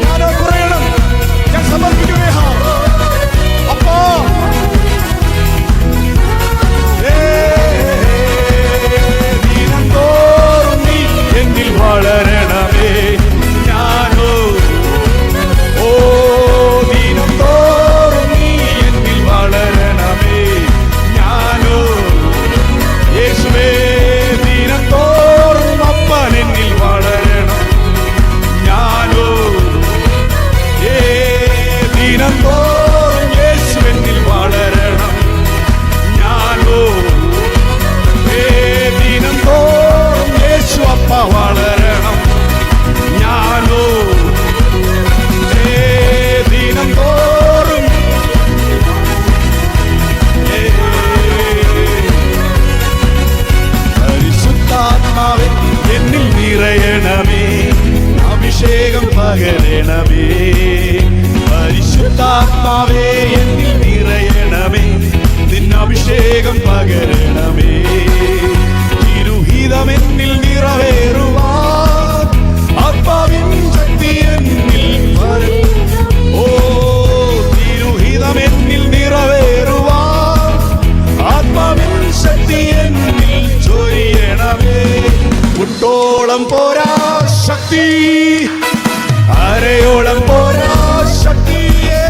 ഞാനോ കുറയണം. ഞാൻ സമർപ്പിക്കുകയാണ്. അപ്പാ ദിനംതോറും നീ എന്നിൽ വളരണമേ. ഞാനോ ഓ ദിനംതോറും നീ എന്നിൽ വളരണമേ. ഞാനോ യേശുവേ ദിനംതോറും അപ്പൻ എന്നിൽ വളരണം. ഞാനോ ദിനംതോറും യേശു എന്നിൽ വളരണം. ഞാനോ ദിനംതോറും യേശു അപ്പ വളരണം. ഞാനോ ദിനംതോറും പരിശുദ്ധാത്മാവേ എന്നിൽ നിറയണമേ. അഭിഷേകം പകരണമേ. പരിശുദ്ധാത്മാവേ എന്നിൽ നിറയണമേ. നിന്നഭിഷേകം പകരണമേ. തിരുഹിതം എന്നിൽ നിറവേറുവാൻ ആത്മാവിൻ ശക്തി എന്നിൽ വരണം. ഓ തിരുഹിതം എന്നിൽ നിറവേറുവാൻ ആത്മാവിൻ ശക്തി എന്നിൽ ചൊരിയണമേ. മുട്ടോളം പോരാ ശക്തി, അരയോളം പോരാ ശക്തിയേ.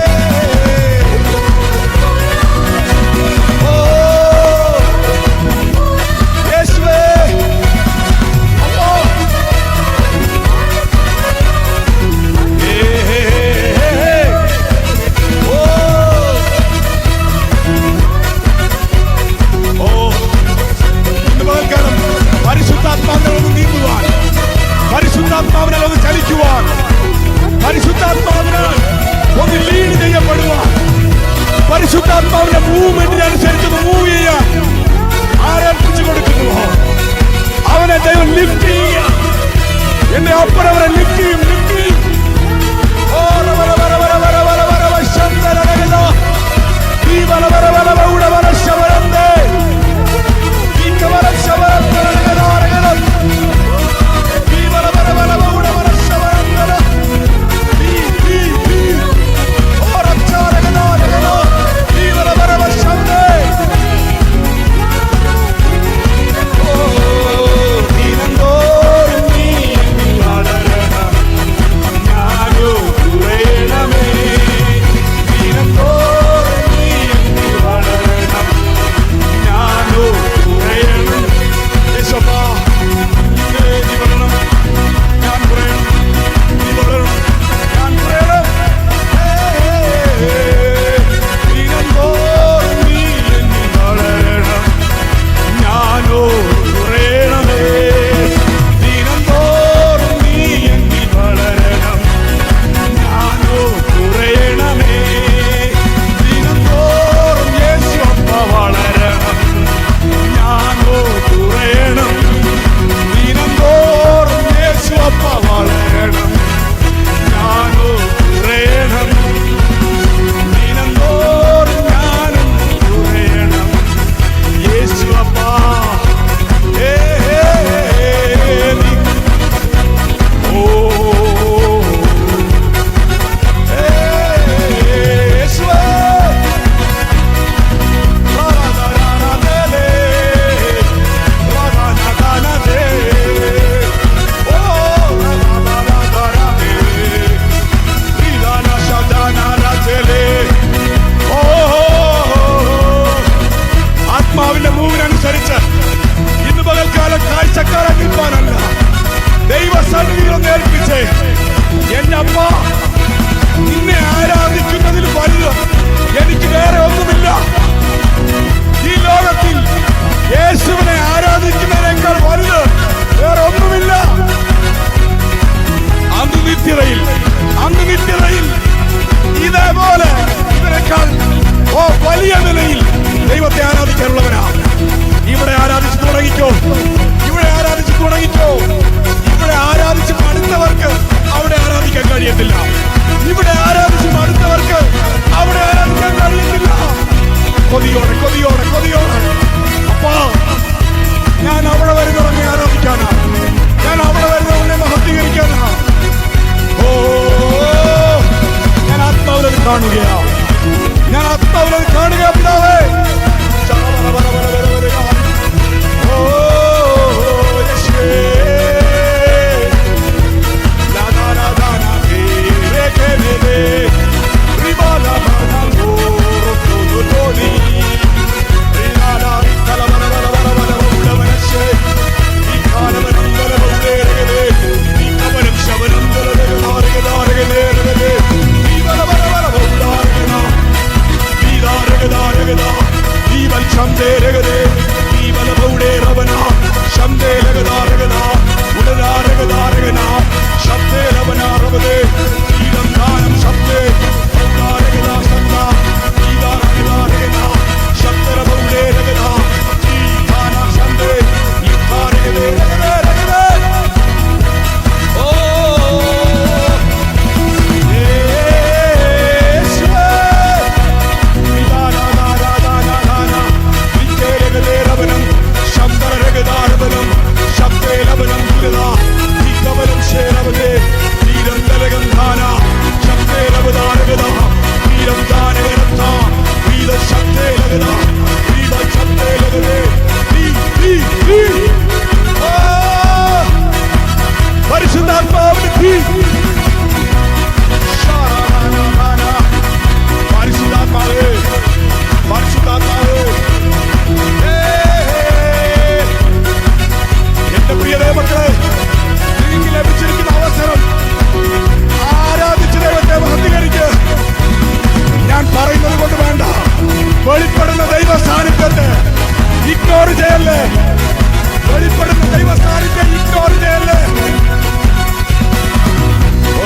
പരിശുദ്ധാത്മാവിന്റെ മൂവ്മെന്റിനനുസരിച്ച് മൂവ് ചെയ്യാൻ ആരേൽപ്പിച്ചു കൊടുക്കുന്നു. അവനെ ദൈവം ലിഫ്റ്റ് ചെയ്യുക. എന്നെ അപ്പുറവരെ ലിഫ്റ്റ് ചെയ്യും. നിന്നെ ആരാധിക്കുന്നതിൽ വലുത് എനിക്ക് വേറെ ഒന്നുമില്ല. ഈ ലോകത്തിൽ യേശുവിനെ ആരാധിക്കുന്നതിനേക്കാൾ വലുത് വേറെ ഒന്നുമില്ല. അന്ന് നിത്യതയിൽ ഇതേപോലെ ഇതിനേക്കാൾ വലിയ നിലയിൽ ദൈവത്തെ ആരാധിക്കാനുള്ളവനാ. ഇവിടെ ആരാധിച്ചു തുടങ്ങിക്കോ. ഇവിടെ ആരാധിച്ച് മടുത്തവർക്ക് അവിടെ ആരാധിക്കാൻ കഴിയത്തില്ല. ഇവിടെ ആരാധിച്ച് മടുത്തവർക്ക് അവിടെ ആരാധിക്കാൻ കഴിയത്തില്ല. കൊതിയോടെ അപ്പാ, ഞാൻ അവിടെ വരുന്നവനെ ആരാധിക്കാനാ. ഞാൻ അവിടെ വരുന്നവനെ മഹത്വീകരിക്കാനാ. ഞാൻ ആത്മാവിലത് കാണുകയാ. പിതാവേ. വെളിപ്പെടുന്ന ദൈവ സാന്നിധ്യത്തെ ഇഗ്നോർ ചെയ്യല്ലേ. വെളിപ്പെടുന്ന ദൈവ സാന്നിധ്യം ഇഗ്നോർ ചെയ്യല്ലേ. ഓ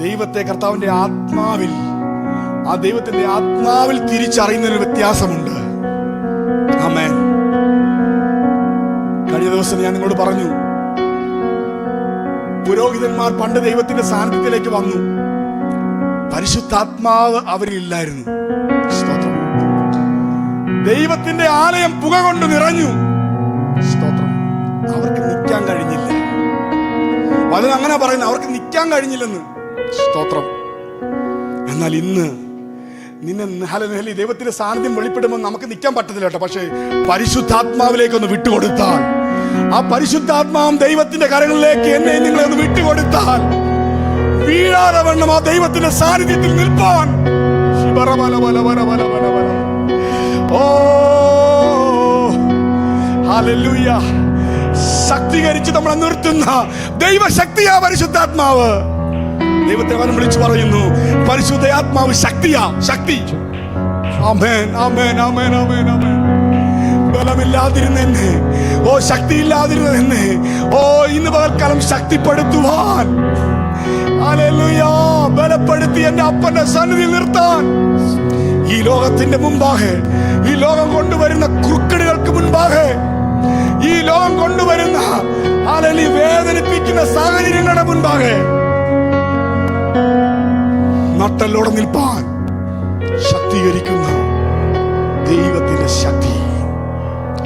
ദൈവത്തെ കർത്താവിന്റെ ആത്മാവിൽ, ആ ദൈവത്തിന്റെ ആത്മാവിൽ തിരിച്ചറിയുന്നതിന് വ്യത്യാസമുണ്ട്. ആമേൻ. കഴിഞ്ഞ ദിവസം ഞാൻ നിങ്ങളോട് പറഞ്ഞു, പുരോഹിതന്മാർ പണ്ട് ദൈവത്തിന്റെ സാന്നിധ്യത്തിലേക്ക് വന്നു, പരിശുദ്ധാത്മാവ് അവരിലില്ലായിരുന്നു. സ്തോത്രം. ദൈവത്തിന്റെ ആലയം പുക കൊണ്ട് നിറഞ്ഞു. സ്തോത്രം. അവർക്ക് നിൽക്കാൻ കഴിഞ്ഞില്ല. അതിന് അങ്ങനെ പറയുന്നത്, അവർക്ക് നിൽക്കാൻ കഴിഞ്ഞില്ലെന്ന്. സ്തോത്രം. എന്നാൽ ഇന്ന് നിന്നെ ദൈവത്തിന്റെ സാന്നിധ്യം വെളിപ്പെടുമ്പോൾ നമുക്ക് നിൽക്കാൻ പറ്റത്തില്ല കേട്ടോ. പക്ഷേ പരിശുദ്ധാത്മാവിലേക്കൊന്ന് വിട്ടുകൊടുത്താൽ, ആ പരിശുദ്ധാത്മാവും ദൈവത്തിന്റെ കരങ്ങളിലേക്ക് എന്നെ നിങ്ങളെ ഒന്ന് വിട്ടുകൊടുത്താൽ, വീഴാതെ വണ്ണം ആ ദൈവത്തിന്റെ സാന്നിധ്യത്തിൽ നിൽപ്പാൻ. ഓ ഹല്ലേലൂയ. ശക്തീകരിച്ച് നമ്മളെ നിർത്തുന്ന ദൈവശക്തിയാ പരിശുദ്ധാത്മാവ്. ദൈവത്തെ അവൻ വിളിച്ചു പറയുന്നു, പരിശുദ്ധാത്മാവ് ശക്തിയാ, ശക്തി. ആമേൻ, ആമേൻ, ആമേൻ, ആമേൻ, ആമേൻ. ബലമില്ലാതിരുന്ന എന്നെ, ഓ ശക്തിയില്ലാതിരുന്ന എന്നെ, ഓ ഇന്ന് പകൽക്കാലം ശക്തിപ്പെടുത്തുവാൻ, ഹല്ലേലൂയ, ബലപ്പെടുത്തി എന്റെ അപ്പന്റെ സന്നിധിയിൽ നിർത്താൻ, ഈ ലോകത്തിന്റെ മുമ്പാകെ, ഈ ലോകം കൊണ്ടുവരുന്ന ക്രുക്കടുകൾക്ക് മുൻപാകെ, ഈ ലോകം കൊണ്ടുവരുന്ന ഹല്ലേലൂയ വേദനിപ്പിക്കുന്ന സാഹചര്യങ്ങളുടെ മുൻപാകെ നട്ടലോടെ നിൽപ്പാൻ ശക്തീകരിക്കുന്ന ദൈവത്തിന്റെ ശക്തി.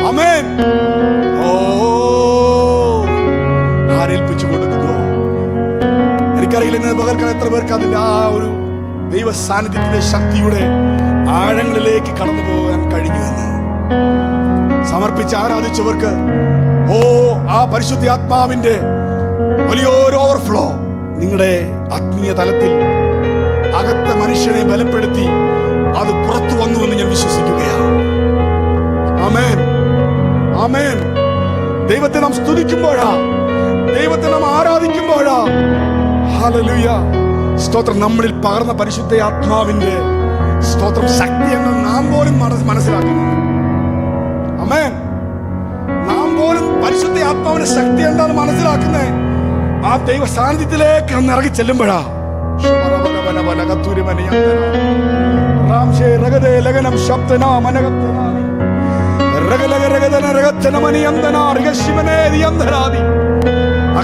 ആമേൻ. ഓ ആരേൽപ്പിച്ചു കൊടുക്കുന്നു. എനിക്കറിയില്ല ഇന്ന് പകൽക്കാലം എത്ര പേർക്ക് അതിന്റെ ആ ഒരു ദൈവ സാന്നിധ്യത്തിന്റെ ശക്തിയുടെ ആഴങ്ങളിലേക്ക് കടന്നു പോകാൻ കഴിഞ്ഞുവെന്ന്. സമർപ്പിച്ച് ആരാധിച്ചവർക്ക് ഓ ആ പരിശുദ്ധാത്മാവിന്റെ വലിയൊരു ഓവർഫ്ലോ നിങ്ങളുടെ ആത്മീയ തലത്തിൽ അകത്തെ മനുഷ്യനെ ബലപ്പെടുത്തി അത് പുറത്തു വന്നുവെന്ന് ഞാൻ വിശ്വസിക്കുകയാണ്. ആമേൻ, ആമേൻ. ദൈവത്തെ നാം സ്തുതിക്കുമ്പോഴാ, ദൈവത്തെ നാം ആരാധിക്കുമ്പോഴാ, ഹല്ലേലൂയ, സ്തോത്രം, നമ്മളിൽ പകർന്ന പരിശുദ്ധ ആത്മാവിന്റെ സ്തോത്രം ശക്തി എന്ന് നാം പോലും മനസ്സിലാക്കുന്നു. ആമേൻ. നാം പോലും പരിശുദ്ധ ആത്മാവിന്റെ ശക്തി എന്താണെന്ന് മനസ്സിലാക്കുന്നേ ആ ദൈവ സാന്നിധ്യത്തിലേക്ക് ഒന്ന് ഇറങ്ങി ചെല്ലുമ്പോഴാ. ആ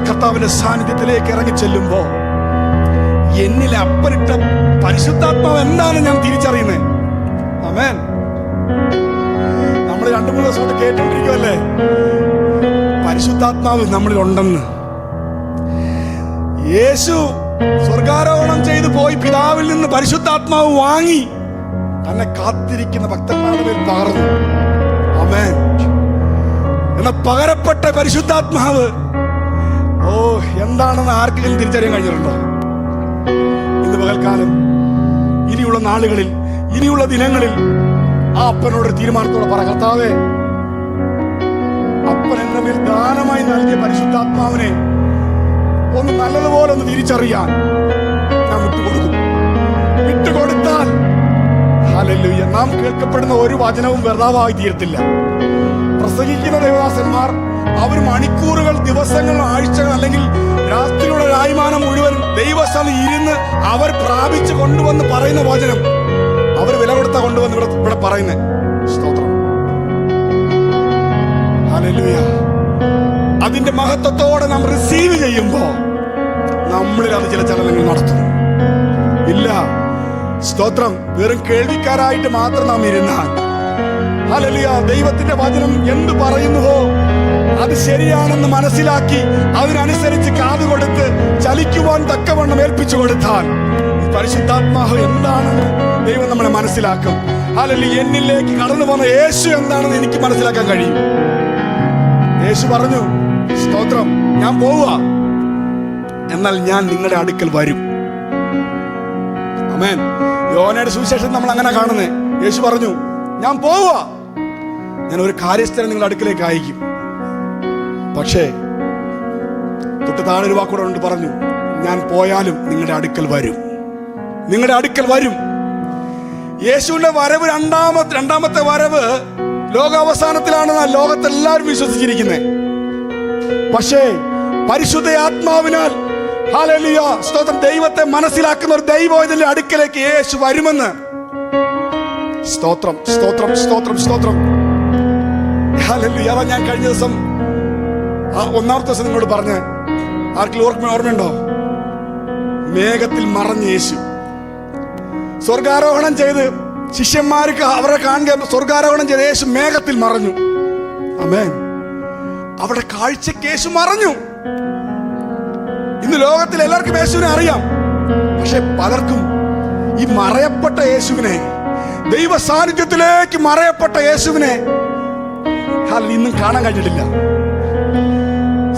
കർത്താവിന്റെ സാന്നിധ്യത്തിലേക്ക് ഇറങ്ങി ചെല്ലുമ്പോ എന്നിലെ അപ്പനിട്ട പരിശുദ്ധാത്മാവ് എന്താണ് ഞാൻ തിരിച്ചറിയുന്നത്. ആമേൻ. നമ്മൾ 2-3 ദിവസമായിട്ട് കേട്ടുകൊണ്ടിരിക്കുമല്ലേ പരിശുദ്ധാത്മാവ് നമ്മളിൽ ഉണ്ടെന്ന്. യേശു സ്വർഗാരോഹണം ചെയ്തു പോയി പിതാവിൽ നിന്ന് പരിശുദ്ധാത്മാവ് വാങ്ങി തന്നെ കാത്തിരിക്കുന്ന ഭക്തന്മാരുടെ മേൽ പകർന്നു. ആമേൻ. എന്ന പകരപ്പെട്ട പരിശുദ്ധാത്മാവ് ഓ എന്താണെന്ന് ആർക്കെങ്കിലും തിരിച്ചറിയാൻ കഴിഞ്ഞിട്ടുണ്ടോ? ഇന്ന് പകൽക്കാലം, ഇനിയുള്ള നാളുകളിൽ, ഇനിയുള്ള ദിനങ്ങളിൽ ആ അപ്പനോട് തീരുമാനത്തോടെ പറ, കർത്താവേ, അപ്പൻ എന്റെ മേൽ ദാനമായി നൽകിയ പരിശുദ്ധാത്മാവിനെ ഒന്ന് നല്ലതുപോലെ ഒന്ന് തിരിച്ചറിയാൻ നാം വിട്ടുകൊടുക്കും. വിട്ടുകൊടുത്താൽ ഹല്ലേലൂയ നാം കേൾക്കപ്പെടുന്ന ഒരു വചനവും വ്യർത്ഥമായി തീരത്തില്ല. പ്രസംഗിക്കുന്ന ദേവദാസന്മാർ അവർ മണിക്കൂറുകൾ, ദിവസങ്ങൾ, ആഴ്ചകൾ അല്ലെങ്കിൽ രാത്രിയുടെ രായ്മാനം മുഴുവൻ ദൈവസ്ഥലം ഇരുന്ന് അവർ പ്രാപിച്ച് കൊണ്ടുവന്ന് പറയുന്ന വചനം അവർ വില കൊടുത്താ കൊണ്ടുവന്ന് ഇവിടെ പറയുന്നത്. സ്തോത്രം. ഹല്ലേലൂയ. അതിന്റെ മഹത്വത്തോടെ നാം റിസീവ് ചെയ്യുമ്പോ നമ്മളിൽ അത് ചില ചലനങ്ങൾ നടത്തും. ഇല്ല, സ്തോത്രം, വെറും കേൾവിക്കാരായിട്ട് മാത്രം നാം ഇരുന്നാൽ, ഹല്ലേലൂയ, ദൈവത്തിന്റെ വചനം എന്ത് പറയുന്നുവോ അത് ശരിയാണെന്ന് മനസ്സിലാക്കി അതിനനുസരിച്ച് കാതുകൊടുത്ത് ചലിക്കുവാൻ തക്കവണ്ണം ഏൽപ്പിച്ചു കൊടുത്താൽ പരിശുദ്ധാത്മാവ് എന്താണെന്ന് ദൈവം നമ്മളെ മനസ്സിലാക്കും. ഹല്ലേലൂയ. എന്നിലേക്ക് കടന്നു വന്ന യേശു എന്താണെന്ന് എനിക്ക് മനസ്സിലാക്കാൻ കഴിയും. യേശു പറഞ്ഞു, സ്തോത്രം, ഞാൻ പോവുക, എന്നാൽ ഞാൻ നിങ്ങളുടെ അടുക്കൽ വരും. ആമേൻ. യോഹന്നാന്റെ സുവിശേഷം നമ്മൾ അങ്ങനെ കാണുന്നേ. യേശു പറഞ്ഞു, ഞാൻ പോവുക, ഞാൻ ഒരു കാര്യസ്ഥനെ നിങ്ങളുടെ അടുക്കിലേക്ക് അയക്കും. പക്ഷേ തൊട്ട് താഴെ ഒരു വാക്കൂടെ കൊണ്ട് പറഞ്ഞു, ഞാൻ പോയാലും നിങ്ങളുടെ അടുക്കൽ വരും, നിങ്ങളുടെ അടുക്കൽ വരും. യേശുവിന്റെ വരവ് രണ്ടാമത്തെ വരവ് ലോകാവസാനത്തിലാണെന്ന് ലോകത്തെല്ലാവരും വിശ്വസിച്ചിരിക്കുന്നത്. പക്ഷേ പരിശുദ്ധ ആത്മാവിനാൽ, ഹല്ലേലൂയ, സ്തോത്രം, ദൈവത്തെ മനസ്സിലാക്കുന്ന ഒരു ദൈവത്തിന്റെ അടുക്കലേക്ക് യേശു വരുമെന്ന്. സ്തോത്രം, സ്തോത്രം, സ്തോത്രം, സ്തോത്രം. ഹല്ലേലൂയ. അതാ ഞാൻ കഴിഞ്ഞ ദിവസം ഒന്നാമത്തെ ദിവസം നിങ്ങളോട് പറഞ്ഞ്, ആർക്കെങ്കിലും ഓർമ്മയുണ്ടോ? മേഘത്തിൽ മറഞ്ഞ യേശു സ്വർഗാരോഹണം ചെയ്ത് ശിഷ്യന്മാർക്ക് അവരെ കാണുക, സ്വർഗാരോഹണം ചെയ്ത് യേശു മേഘത്തിൽ മറഞ്ഞു. ആമേൻ. അവിടെ കാഴ്ചക്ക് യേശു മറഞ്ഞു. ഇന്ന് ലോകത്തിൽ എല്ലാവർക്കും യേശുവിനെ അറിയാം. പക്ഷെ പലർക്കും ഈ മറയപ്പെട്ട യേശുവിനെ, ദൈവ സാന്നിധ്യത്തിലേക്ക് മറയപ്പെട്ട യേശുവിനെ ഇന്നും കാണാൻ കഴിഞ്ഞിട്ടില്ല.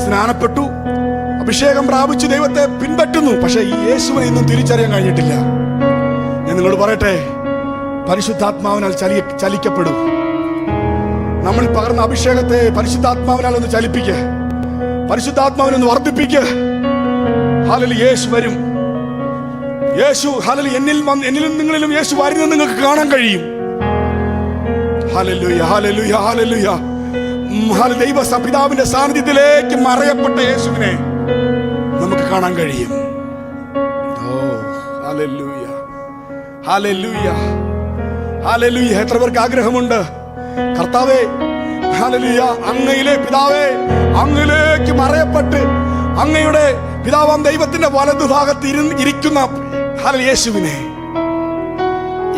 സ്നാനപ്പെട്ടു, അഭിഷേകം പ്രാപിച്ചു, ദൈവത്തെ പിൻപറ്റുന്നു, പക്ഷെ ഈ യേശുവിനെ ഇന്നും തിരിച്ചറിയാൻ കഴിഞ്ഞിട്ടില്ല. ഞാൻ നിങ്ങളോട് പറയട്ടെ, പരിശുദ്ധാത്മാവിനാൽ ചലിക്കപ്പെടും. നമ്മൾ പകർന്ന അഭിഷേകത്തെ പരിശുദ്ധാത്മാവിനാൽ ഒന്ന് ചലിപ്പിക്കുക, പരിശുദ്ധാത്മാവിനൊന്ന് വർദ്ധിപ്പിക്കുക. ഹല്ലേലൂയ, യേശു വരും. യേശു, ഹല്ലേലൂയ, എന്നിലും നിങ്ങളിലും യേശു വരുന്നത് നിങ്ങൾക്ക് കാണാൻ കഴിയും. Hallelujah, hallelujah, hallelujah. ദൈവ പിതാവിന്റെ സാന്നിധ്യത്തിലേക്ക് മറയപ്പെട്ട യേശുവിനെ നമുക്ക് കാണാൻ കഴിയും. ഓ ഹല്ലേലൂയ, ഹല്ലേലൂയ, ഹല്ലേലൂയ. എത്ര പേർക്ക് ആഗ്രഹമുണ്ട്, കർത്താവേ, ഹല്ലേലൂയ, അങ്ങയിലെ പിതാവേ, അങ്ങയിലേക്ക് മറയപ്പെട്ട് അങ്ങയുടെ പിതാവാം ദൈവത്തിന്റെ വലതുഭാഗത്ത് ഇരിക്കുന്ന യേശുവിനെ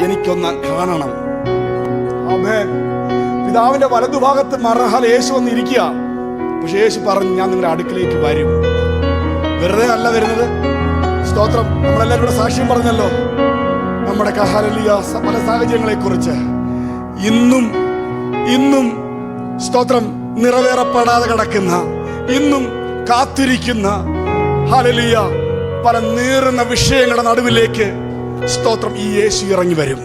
എനിക്കൊന്ന് കാണണം. ആമേൻ. പിതാവിന്റെ വലതുഭാഗത്ത് യേശു വന്ന് ഇരിക്കുക. പക്ഷെ യേശു പറഞ്ഞു, ഞാൻ നിങ്ങളുടെ അടുക്കിലേക്ക് വരും. വെറുതെ അല്ല വരുന്നത്. സ്തോത്രം. നമ്മളെല്ലാവരും കൂടെ സാക്ഷ്യം പറഞ്ഞല്ലോ നമ്മുടെ ഹല്ലേലൂയ പല സാഹചര്യങ്ങളെ കുറിച്ച്. ഇന്നും സ്തോത്രം നിറവേറപ്പെടാതെ കിടക്കുന്ന, ഇന്നും കാത്തിരിക്കുന്ന, ഹല്ലേലൂയ, പല നീറുന്ന വിഷയങ്ങളുടെ നടുവിലേക്ക് സ്തോത്രം ഈ യേശു ഇറങ്ങി വരും.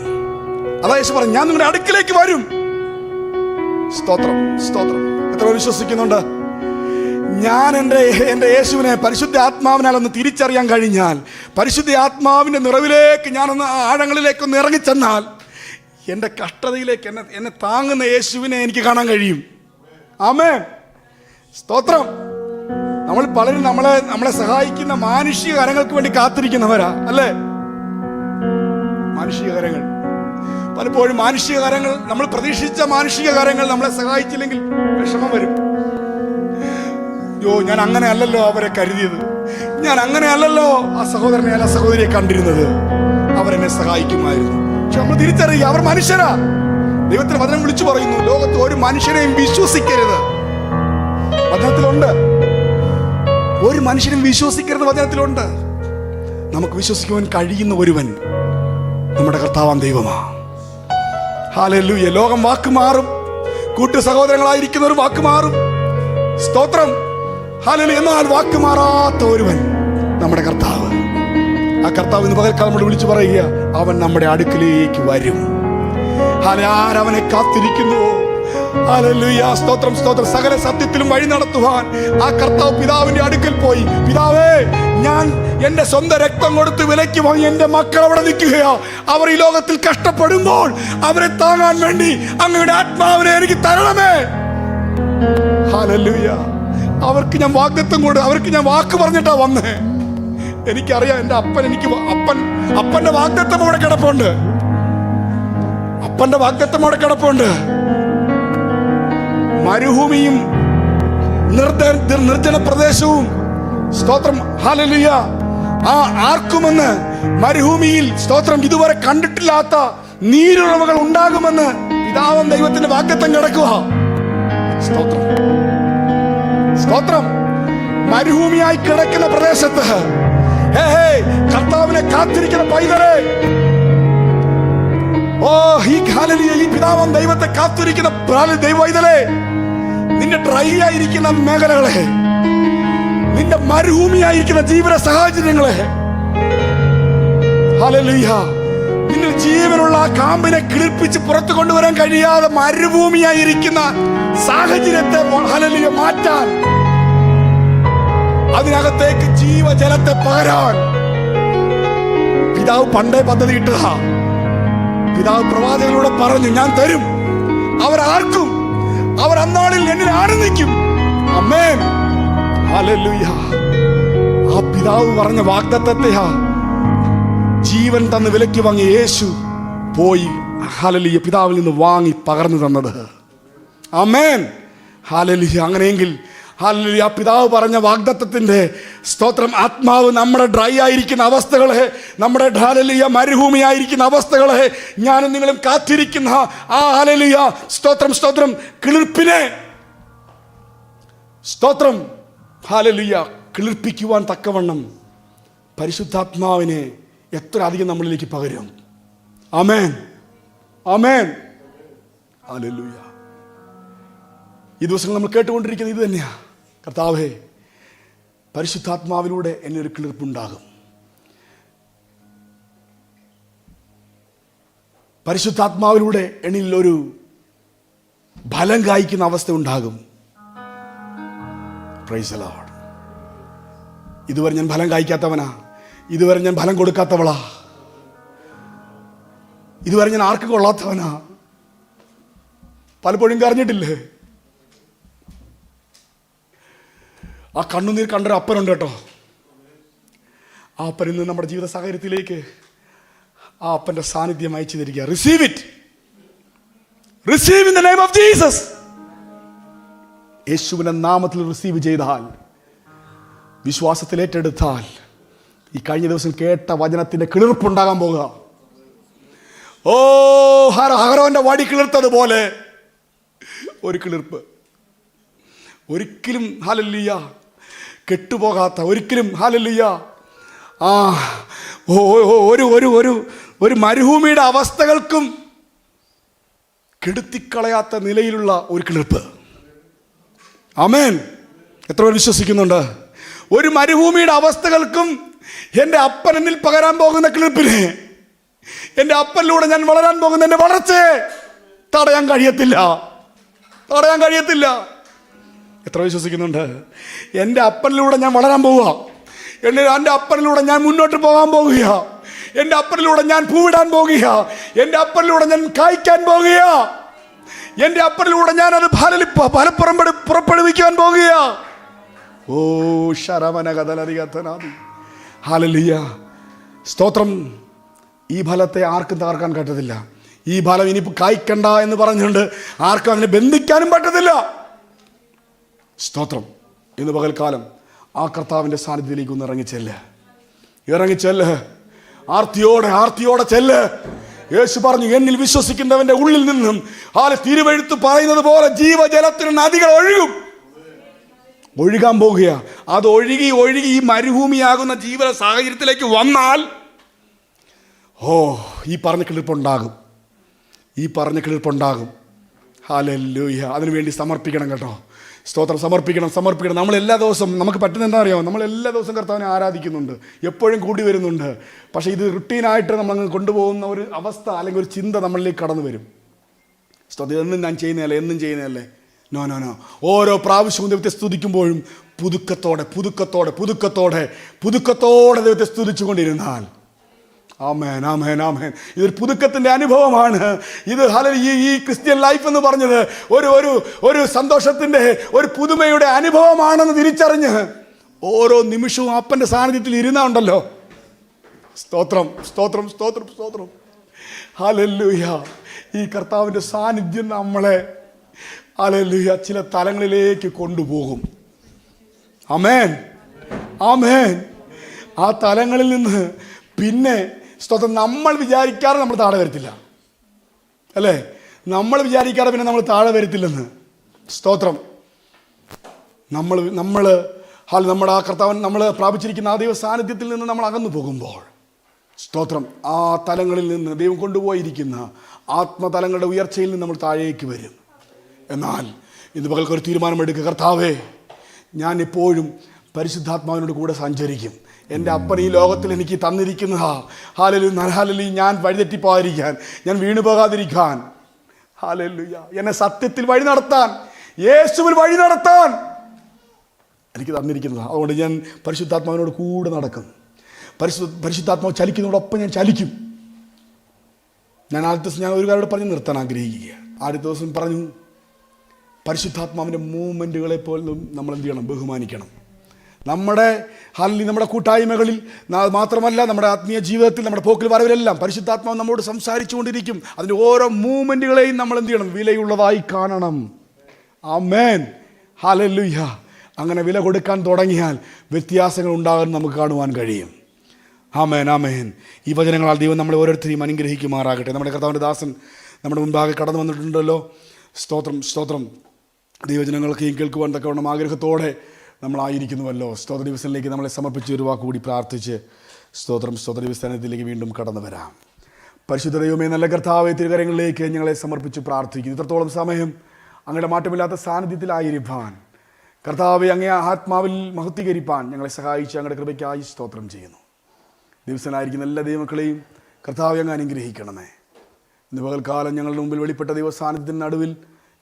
അതാ യേശു പറഞ്ഞു, ഞാൻ നിങ്ങളുടെ അടുക്കിലേക്ക് വരും. സ്തോത്രം, സ്തോത്രം. എത്ര വിശ്വസിക്കുന്നുണ്ട്? ഞാൻ എൻ്റെ യേശുവിനെ പരിശുദ്ധ ആത്മാവിനാൽ ഒന്ന് തിരിച്ചറിയാൻ കഴിഞ്ഞാൽ, പരിശുദ്ധ ആത്മാവിന്റെ നിറവിലേക്ക് ഞാനൊന്ന് ആഴങ്ങളിലേക്കൊന്ന് ഇറങ്ങിച്ചെന്നാൽ, എൻ്റെ കഷ്ടതയിലേക്ക് എന്നെ താങ്ങുന്ന യേശുവിനെ എനിക്ക് കാണാൻ കഴിയും. ആമേൻ. സ്തോത്രം. നമ്മൾ പലരും നമ്മളെ സഹായിക്കുന്ന മാനുഷിക കാര്യങ്ങൾക്ക് വേണ്ടി കാത്തിരിക്കുന്നവരാ, അല്ലേ? മാനുഷിക കാര്യങ്ങൾ, പലപ്പോഴും മാനുഷിക കാര്യങ്ങൾ, നമ്മൾ പ്രതീക്ഷിച്ച മാനുഷിക കാര്യങ്ങൾ നമ്മളെ സഹായിച്ചില്ലെങ്കിൽ വിഷമം വരും. ഞാൻ അങ്ങനെ അല്ലല്ലോ അവരെ കരുതിയത്, ഞാൻ അങ്ങനെ അല്ലല്ലോ ആ സഹോദരനെ അല്ല സഹോദരിയെ കണ്ടിരുന്നത്, അവരെന്നെ സഹായിക്കുമായിരുന്നു. പക്ഷെ നമ്മൾ തിരിച്ചറിയുക, അവർ മനുഷ്യരാ. ദൈവത്തിന് വചനം വിളിച്ചു പറയുന്നു, ലോകത്ത് ഒരു മനുഷ്യനെയും വിശ്വസിക്കരുത്. വചനത്തിലുണ്ട്, ഒരു മനുഷ്യനും വിശ്വസിക്കരുത് വചനത്തിലുണ്ട്. നമുക്ക് വിശ്വസിക്കുവാൻ കഴിയുന്ന ഒരുവൻ നമ്മുടെ കർത്താവാം ദൈവമാ. ഹല്ലേലൂയ. ലോകം വാക്ക് മാറും, കൂട്ടു സഹോദരങ്ങളായിരിക്കുന്നവർ വാക്ക് മാറും. സ്തോത്രം. ഹല്ലേലൂയ. എന്നാൽ വാക്ക് മാറാത്ത ഒരുവൻ നമ്മുടെ കർത്താവ്. ആ കർത്താവ് ഇന്ന് പകൽക്കാലം നമ്മൾ വിളിച്ചു പറയുക, അവൻ നമ്മുടെ അടുക്കിലേക്ക് വരും. ആരവനെ കാത്തിരിക്കുന്നുവോ? ഹല്ലേലൂയ. സ്തോത്രം, സ്തോത്രം. സകല സത്യത്തിലും വഴി നടത്തുവാൻ ആ കർത്താവ് പിതാവിന്റെ അടുക്കൽ പോയി, പിതാവേ, ഞാൻ എന്റെ സ്വന്തം രക്തം കൊടുത്ത് വിലയ്ക്ക് വാങ്ങി എന്റെ മക്കൾ അവിടെ നിൽക്കുകയാ. അവർ ഈ ലോകത്തിൽ കഷ്ടപ്പെടുമ്പോൾ അവരെ താങ്ങാൻ വേണ്ടി അങ്ങയുടെ ആത്മാവിനെ എനിക്ക് തരണമേ. ഹല്ലേലൂയ. അവർക്ക് ഞാൻ വാഗ്ദത്തം കൊടു, അവർക്ക് ഞാൻ വാക്ക് പറഞ്ഞിട്ടാ വന്നേ. എനിക്കറിയാം, എന്റെ അപ്പന്റെ വാഗ്ദത്തം അവിടെ കിടപ്പുണ്ട്. അപ്പന്റെ വാഗ്ദത്തം അവിടെ കിടപ്പുണ്ട്. മരുഭൂമിയും നിർജ്ജന പ്രദേശവും, സ്തോത്രം, ഹല്ലേലൂയ, ആർക്കുമെന്ന് മരുഭൂമിയിൽ, സ്തോത്രം, ഇതുവരെ കണ്ടിട്ടില്ലാത്ത നീരുറവകൾ ഉണ്ടാകുമെന്ന് പിതാവാം ദൈവത്തിന്റെ വാഗ്ദത്തം കിടക്കുക. സ്തോത്രം, സ്തോത്രം. മരുഭൂമിയായി കിടക്കുന്ന പ്രദേശത്ത് കർത്താവിനെ കാത്തിരിക്കുന്ന പൈതലേ, ഓ ഈ പിതാവാം ദൈവത്തെ കാത്തിരിക്കുന്ന ദൈവ പൈതലേ, നിന്റെ ഡ്രൈ ആയിരിക്കുന്ന മേഖലകളെ, നിന്റെ മരുഭൂമിയായിരിക്കുന്ന ജീവിത സാഹചര്യങ്ങളെ, ഹല്ലേലൂയ, നിന്നിൽ ജീവനുള്ള ആ കാമ്പിനെ കിളിർപ്പിച്ച് പുറത്തു കൊണ്ടുവരാൻ കഴിയാതെ മരുഭൂമിയായിരിക്കുന്ന സാഹചര്യത്തെ ഹല്ലേലൂയ മാറ്റാൻ, അതിനകത്തേക്ക് ജീവജലത്തെ പകരാൻ പിതാവ് പണ്ടേ പദ്ധതി ഇട്ടതാ. പിതാവ് പ്രവാചകനോട് പറഞ്ഞു, ഞാൻ തരും, അവരാർക്കും, അവർ അന്നാളിൽ എന്നിൽ ആനന്ദിക്കും. ആമേൻ, ഹല്ലേലൂയ. ആ പിതാവ് പറഞ്ഞ വാഗ്ദത്തത്തെയാ ജീവൻ തന്ന് വിലയ്ക്ക് വാങ്ങി യേശു പോയി ഹല്ലേലൂയ പിതാവിൽ നിന്ന് വാങ്ങി പകർന്നു തന്നത്. ആമേൻ, ഹല്ലേലൂയ. അങ്ങനെയെങ്കിൽ ഹല്ലേലൂയ, ആ പിതാവ് പറഞ്ഞ വാഗ്ദത്തത്തിന്റെ സ്തോത്രം, ആത്മാവ് നമ്മുടെ ഡ്രൈ ആയിരിക്കുന്ന അവസ്ഥകളെ, നമ്മുടെ ഹല്ലേലൂയ മരുഭൂമിയായിരിക്കുന്ന അവസ്ഥകളെ, ഞാനും നിങ്ങളും കാത്തിരിക്കുന്ന ആ ഹല്ലേലൂയ സ്തോത്രം സ്തോത്രം കിളിർപ്പിനെ സ്തോത്രം ഹല്ലേലൂയ കിളിർപ്പിക്കുവാൻ തക്കവണ്ണം പരിശുദ്ധാത്മാവിനെ എത്ര അധികം നമ്മളിലേക്ക് പകരും. ആമേൻ, ആമേൻ, ഹല്ലേലൂയ. ഈ ദിവസങ്ങൾ നമ്മൾ കേട്ടുകൊണ്ടിരിക്കുന്നത് ഇത് തന്നെയാ. കർത്താവേ, പരിശുദ്ധാത്മാവിലൂടെ എന്നെ ഒരു കിളിർപ്പുണ്ടാകും. പരിശുദ്ധാത്മാവിലൂടെ എന്നിൽ ഒരു ഫലം കായ്ക്കുന്ന അവസ്ഥ ഉണ്ടാകും. Praise the Lord. ഇതുവരെ ഞാൻ ഫലം കായ്ക്കാത്തവനാ, ഇതുവരെ ഞാൻ ഫലം കൊടുക്കാത്തവളാ, ഇതുവരെ ഞാൻ ആർക്കും കൊള്ളാത്തവനാ. പലപ്പോഴും കരഞ്ഞിട്ടില്ലേ? ആ കണ്ണുനീർ കണ്ടൊരു അപ്പനുണ്ട് കേട്ടോ. ആ അപ്പൻ ഇന്ന് നമ്മുടെ ജീവിത സാഹചര്യത്തിലേക്ക് ആ അപ്പന്റെ സാന്നിധ്യം അയച്ചു തരിക. Receive it, receive in the name of Jesus. യേശുവിന്റെ നാമത്തിൽ റിസീവ് ചെയ്താൽ, വിശ്വാസത്തിൽ ഏറ്റെടുത്താൽ, ഈ കഴിഞ്ഞ ദിവസം കേട്ട വചനത്തിന്റെ കിളിർപ്പുണ്ടാകാൻ പോകുക. ഓ അഹരോന്റെ വടി കിളിർത്തതുപോലെ ഒരു കിളിർപ്പ്, ഒരിക്കലും ഹല്ലേലൂയ കെട്ടുപോകാത്ത, ഒരിക്കലും ഹല്ലേലൂയ ആ ഒരു ഒരു ഒരു ഒരു മരുഭൂമിയുടെ അവസ്ഥകൾക്കും കെടുത്തിക്കളയാത്ത നിലയിലുള്ള ഒരു കിളിർപ്പ്. ആമേൻ. എത്ര പേർ വിശ്വസിക്കുന്നുണ്ട്? ഒരു മരുഭൂമിയുടെ അവസ്ഥകൾക്കും എൻ്റെ അപ്പൻ എന്നിൽ പകരാൻ പോകുന്ന കിളിർപ്പിനെ, എൻ്റെ അപ്പനിലൂടെ ഞാൻ വളരാൻ പോകുന്ന എൻ്റെ വളർച്ചയെ തടയാൻ കഴിയത്തില്ല, തടയാൻ കഴിയത്തില്ല. എത്ര വിശ്വസിക്കുന്നുണ്ട്? എൻ്റെ അപ്പനിലൂടെ ഞാൻ വളരാൻ പോവുക, എൻ്റെ അപ്പനിലൂടെ ഞാൻ മുന്നോട്ട് പോകാൻ പോകുക, എൻ്റെ അപ്പനിലൂടെ ഞാൻ പൂവിടാൻ പോകുക, എൻ്റെ അപ്പനിലൂടെ ഞാൻ കായ്ക്കാൻ പോകുക, എൻ്റെ അപ്പനിലൂടെ ഞാൻ അത് പുറപ്പെടുവിക്കാൻ പോകുക. ഓ ശരവനകഥനധികഥനാദി ഹല്ലേലൂയ, സ്തോത്രം. ഈ ഫലത്തെ ആർക്കും തകർക്കാൻ പറ്റത്തില്ല. ഈ ഫലം ഇനിയിപ്പോൾ കായ്ക്കണ്ട എന്ന് പറഞ്ഞുകൊണ്ട് ആർക്കും അങ്ങനെ ബന്ധിക്കാനും പറ്റത്തില്ല. സ്തോത്രം. ഇന്ന് പകൽക്കാലം ആ കർത്താവിൻ്റെ സാന്നിധ്യത്തിലേക്ക് ഒന്ന് ഇറങ്ങിച്ചെല്ല്, ആർത്തിയോടെ ആർത്തിയോടെ ചെല്ല്. യേശു പറഞ്ഞു, എന്നിൽ വിശ്വസിക്കുന്നവന്റെ ഉള്ളിൽ നിന്നും തിരുവെഴുത്ത് പറയുന്നത് പോലെ ജീവജലത്തിന് നദികൾ ഒഴുകാൻ പോകുക. അത് ഒഴുകി ഒഴുകി ഈ മരുഭൂമിയാകുന്ന ജീവിത സാഹചര്യത്തിലേക്ക് വന്നാൽ ഈ പറഞ്ഞ കിളിർപ്പുണ്ടാകും. ഹല്ലേലൂയ. അതിനുവേണ്ടി സമർപ്പിക്കണം കേട്ടോ. സ്തോത്രം. സമർപ്പിക്കണം. നമ്മൾ എല്ലാ ദിവസവും, നമുക്ക് പറ്റുന്ന എന്താ അറിയാമോ, നമ്മൾ എല്ലാ ദിവസവും കർത്താവിനെ ആരാധിക്കുന്നുണ്ട്, എപ്പോഴും കൂടി വരുന്നുണ്ട്. പക്ഷേ ഇത് റുട്ടീനായിട്ട് നമ്മളങ്ങ് കൊണ്ടുപോകുന്ന ഒരു അവസ്ഥ അല്ലെങ്കിൽ ഒരു ചിന്ത നമ്മളിലേക്ക് കടന്നു വരും. സ്തോത്രം. എന്നും ഞാൻ ചെയ്യുന്നതല്ലേ. നോ. ഓരോ പ്രാവശ്യവും ദൈവത്തെ സ്തുതിക്കുമ്പോഴും പുതുക്കത്തോടെ ദൈവത്തെ സ്തുതിച്ചുകൊണ്ടിരുന്നാൽ, ആമേൻ. ഇതൊരു പുതുക്കത്തിന്റെ അനുഭവമാണ്. ഇത് ഈ ക്രിസ്ത്യൻ ലൈഫ് എന്ന് പറഞ്ഞത് ഒരു സന്തോഷത്തിന്റെ, ഒരു പുതുമയുടെ അനുഭവമാണെന്ന് തിരിച്ചറിഞ്ഞ് ഓരോ നിമിഷവും അപ്പന്റെ സാന്നിധ്യത്തിൽ ഇരുന്നുണ്ടല്ലോ. സ്തോത്രം. ഹല്ലേലൂയ. ഈ കർത്താവിന്റെ സാന്നിധ്യം നമ്മളെ ഹല്ലേലൂയ ചില തലങ്ങളിലേക്ക് കൊണ്ടുപോകും. ആമേൻ. ആ തലങ്ങളിൽ നിന്ന് പിന്നെ സ്തോത്രം, നമ്മൾ വിചാരിക്കാതെ നമ്മൾ താഴെ വരത്തില്ല, അല്ലേ? നമ്മൾ വിചാരിക്കാതെ പിന്നെ നമ്മൾ താഴെ വരത്തില്ലെന്ന്. സ്തോത്രം. നമ്മുടെ ആ കർത്താവൻ നമ്മൾ പ്രാപിച്ചിരിക്കുന്ന ആ ദൈവ സാന്നിധ്യത്തിൽ നിന്ന് നമ്മൾ അകന്നു പോകുമ്പോൾ, സ്തോത്രം, ആ തലങ്ങളിൽ നിന്ന് ദൈവം കൊണ്ടുപോയിരിക്കുന്ന ആത്മതലങ്ങളുടെ ഉയർച്ചയിൽ നിന്ന് നമ്മൾ താഴേക്ക് വരും. എന്നാൽ ഇന്ന് പകൽക്കൊരു തീരുമാനമെടുക്കുക. കർത്താവേ, ഞാൻ എപ്പോഴും പരിശുദ്ധാത്മാവിനോട് കൂടെ സഞ്ചരിക്കും. എൻ്റെ അപ്പൻ ഈ ലോകത്തിൽ എനിക്ക് തന്നിരിക്കുന്നതാ. ഹാലലൂയ, ഞാൻ വഴിതെറ്റിപ്പോകാതിരിക്കാൻ, ഞാൻ വീണു പോകാതിരിക്കാൻ, ഹാലലൂയ, എന്നെ സത്യത്തിൽ വഴി നടത്താൻ, യേശുവിൽ വഴി നടത്താൻ എനിക്ക് തന്നിരിക്കുന്നതാണ്. അതുകൊണ്ട് ഞാൻ പരിശുദ്ധാത്മാവിനോട് കൂടെ നടക്കും. പരിശുദ്ധാത്മാവ് ചലിക്കുന്നതോടൊപ്പം ഞാൻ ചലിക്കും. ഞാൻ ആദ്യത്തെ ദിവസം ഒരു കാര്യം പറഞ്ഞ് നിർത്താൻ ആഗ്രഹിക്കുക. ആദ്യത്തെ ദിവസം പറഞ്ഞു, പരിശുദ്ധാത്മാവിൻ്റെ മൂവ്മെൻറ്റുകളെ പോലും നമ്മൾ എന്ത് ചെയ്യണം? ബഹുമാനിക്കണം. നമ്മുടെ കൂട്ടായ്മകളിൽ മാത്രമല്ല, നമ്മുടെ ആത്മീയ ജീവിതത്തിൽ, നമ്മുടെ പോക്കിൽ വരവിലെല്ലാം പരിശുദ്ധാത്മാവ് നമ്മോട് സംസാരിച്ചു കൊണ്ടിരിക്കും. അതിൻ്റെ ഓരോ മൂവ്മെൻറ്റുകളെയും നമ്മൾ എന്ത് ചെയ്യണം? വിലയുള്ളതായി കാണണം. ആമേൻ, ഹല്ലേലൂയ. അങ്ങനെ വില കൊടുക്കാൻ തുടങ്ങിയാൽ വ്യത്യാസങ്ങൾ ഉണ്ടാകാൻ നമുക്ക് കാണുവാൻ കഴിയും. ആമേൻ, ആമേൻ. ഈ വചനങ്ങളാൽ ദൈവം നമ്മളെ ഓരോരുത്തരെയും അനുഗ്രഹിക്കുമാറാകട്ടെ. നമ്മുടെ കർത്താവിൻ്റെ ദാസൻ നമ്മുടെ മുൻപാകെ കടന്നു വന്നിട്ടുണ്ടല്ലോ. സ്തോത്രം, സ്തോത്രം. ദൈവജനങ്ങൾക്ക് കേൾക്കുവാൻ തക്കവണ്ണം ആഗ്രഹത്തോടെ നമ്മളായിരിക്കുന്നുവല്ലോ. സ്തോത്ര ദിവസത്തിലേക്ക് നമ്മളെ സമർപ്പിച്ച് ഒരു വാക്കുകൂടി പ്രാർത്ഥിച്ച് സ്തോത്രം ദിവസത്തിലേക്ക് വീണ്ടും കടന്നു വരാം. പരിശുദ്ധ ദൈവമേ, നല്ല കർത്താവേ, തിരുകരങ്ങളിലേക്ക് ഞങ്ങളെ സമർപ്പിച്ച് പ്രാർത്ഥിക്കുന്നു. ഇത്രത്തോളം സമയം അങ്ങയുടെ മാറ്റമില്ലാത്ത സാന്നിധ്യത്തിലായിരിക്കാൻ, കർത്താവെ, അങ്ങേ ആത്മാവിൽ മഹത്വീകരിപ്പാൻ ഞങ്ങളെ സഹായിച്ച് അങ്ങയുടെ കൃപയ്ക്കായി സ്തോത്രം ചെയ്യുന്നു. ദിവസനായിരിക്കുന്ന എല്ലാ ദൈവമക്കളെയും കർത്താവെ അങ്ങ് അനുഗ്രഹിക്കണമേ. ഇന്ന് പകൽക്കാലം ഞങ്ങളുടെ മുമ്പിൽ വെളിപ്പെട്ട ദൈവസാന്നിധ്യത്തിൻ്റെ നടുവിൽ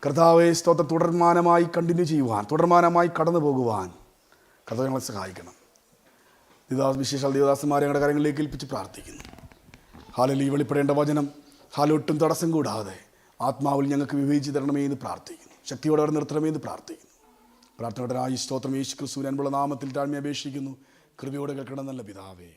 കർത്താവെ സ്തോത്രം തുടർമാനമായി കണ്ടിന്യൂ ചെയ്യുവാൻ, തുടർമാനമായി കടന്നു പോകുവാൻ കർത്താവ് ഞങ്ങളെ സഹായിക്കണം. വിശേഷാൽ ദേവദാസന്മാരെ ഞങ്ങളുടെ കാര്യങ്ങളിലേക്ക് ഏൽപ്പിച്ച് പ്രാർത്ഥിക്കുന്നു. ഹാലലി വെളിപ്പെടേണ്ട വചനം ഹാലൊട്ടും തടസ്സം കൂടാതെ ആത്മാവിൽ ഞങ്ങൾക്ക് വിവേചിച്ച് തരണമേ എന്ന് പ്രാർത്ഥിക്കുന്നു. ശക്തിയോടെ അവർ നിർത്തണമേ എന്ന് പ്രാർത്ഥിക്കുന്നു. പ്രാർത്ഥനയുടെ സ്തോത്രം യേശു ക്രിസ്തുവിന്റെ അൻപുള്ള നാമത്തിൽ താഴ്മ അപേക്ഷിക്കുന്നു. കൃപയോടെ കേൾക്കണം നല്ല പിതാവേ.